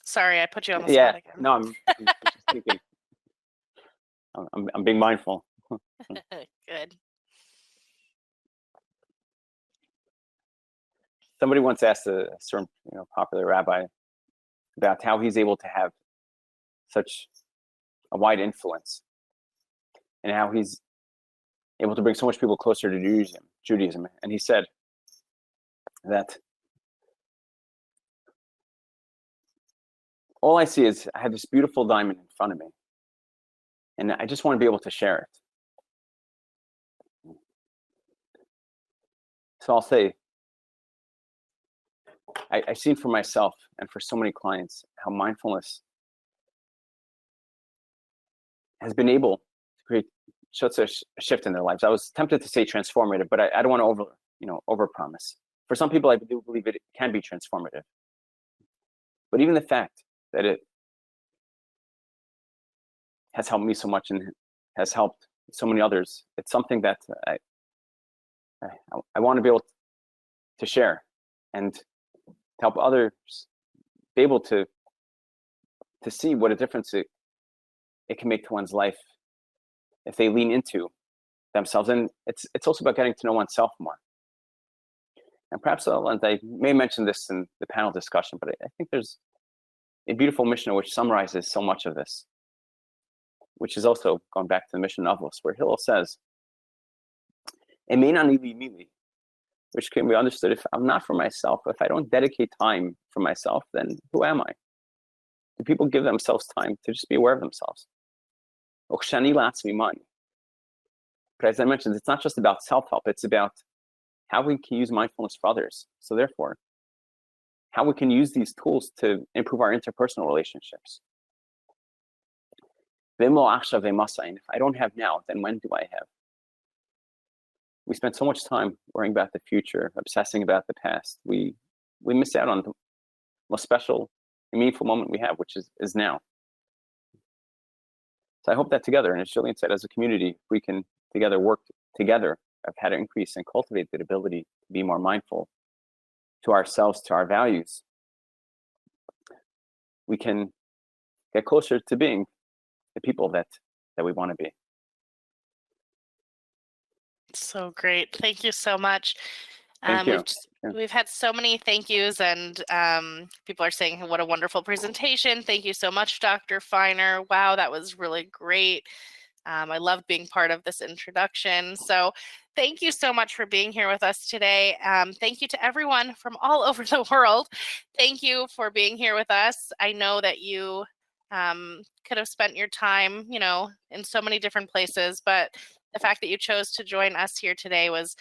Sorry, I put you on the spot again. No, I'm just thinking. I'm being mindful. Good. Somebody once asked a certain popular rabbi about how he's able to have such a wide influence and how he's able to bring so much people closer to Judaism. And he said that all I see is I have this beautiful diamond in front of me, and I just want to be able to share it. So I'll say, I've seen for myself and for so many clients how mindfulness has been able to create such a shift in their lives. I was tempted to say transformative, but I don't want to overpromise. For some people, I do believe it can be transformative. But even the fact that it has helped me so much and has helped so many others, it's something that I want to be able to share and to help others be able to see what a difference it can make to one's life if they lean into themselves. And it's also about getting to know oneself more. And perhaps I may mention this in the panel discussion, but I think there's a beautiful Mishnah which summarizes so much of this, which is also going back to the Mishnah of Avos, where Hillel says, which can be understood, if I'm not for myself, if I don't dedicate time for myself, then who am I? Do people give themselves time to just be aware of themselves? But as I mentioned, it's not just about self-help, it's about how we can use mindfulness for others. So therefore, how we can use these tools to improve our interpersonal relationships. And if I don't have now, then when do I have? We spend so much time worrying about the future, obsessing about the past. We miss out on the most special and meaningful moment we have, which is now. So I hope that together, and as Jillian said, as a community, we can together work together of how to increase and cultivate the ability to be more mindful to ourselves, to our values. We can get closer to being the people that we want to be. So great. Thank you so much. Thank you. We've had so many thank yous, and people are saying, what a wonderful presentation. Thank you so much, Dr. Feiner. Wow, that was really great. I loved being part of this introduction. So thank you so much for being here with us today. Thank you to everyone from all over the world. Thank you for being here with us. I know that you could have spent your time, in so many different places, but the fact that you chose to join us here today was,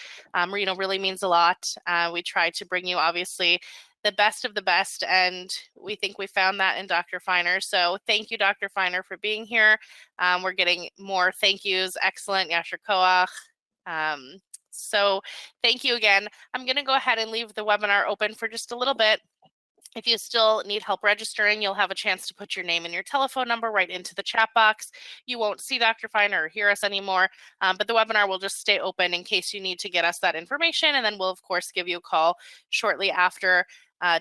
really means a lot. We try to bring you, obviously, the best of the best, and we think we found that in Dr. Feiner. So thank you, Dr. Feiner, for being here. We're getting more thank yous. Excellent. Yasher Koach. So thank you again. I'm going to go ahead and leave the webinar open for just a little bit. If you still need help registering, you'll have a chance to put your name and your telephone number right into the chat box. You won't see Dr. Feiner or hear us anymore, but the webinar will just stay open in case you need to get us that information, and then we'll, of course, give you a call shortly after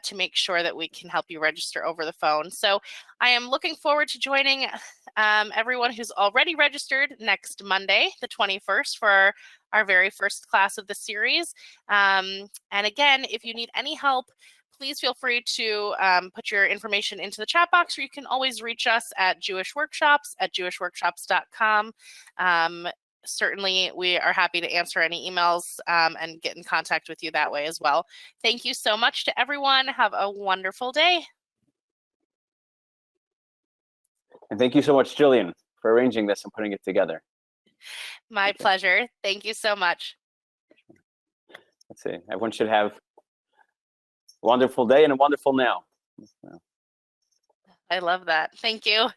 to make sure that we can help you register over the phone. So I am looking forward to joining everyone who's already registered next Monday, the 21st, for our very first class of the series. And again, if you need any help, please feel free to put your information into the chat box, or you can always reach us at jewishworkshops@jewishworkshops.com. Certainly, we are happy to answer any emails and get in contact with you that way as well. Thank you so much to everyone. Have a wonderful day. And thank you so much, Jillian, for arranging this and putting it together. My pleasure. Thank you so much. Let's see. Everyone should have a wonderful day and a wonderful now. I love that. Thank you.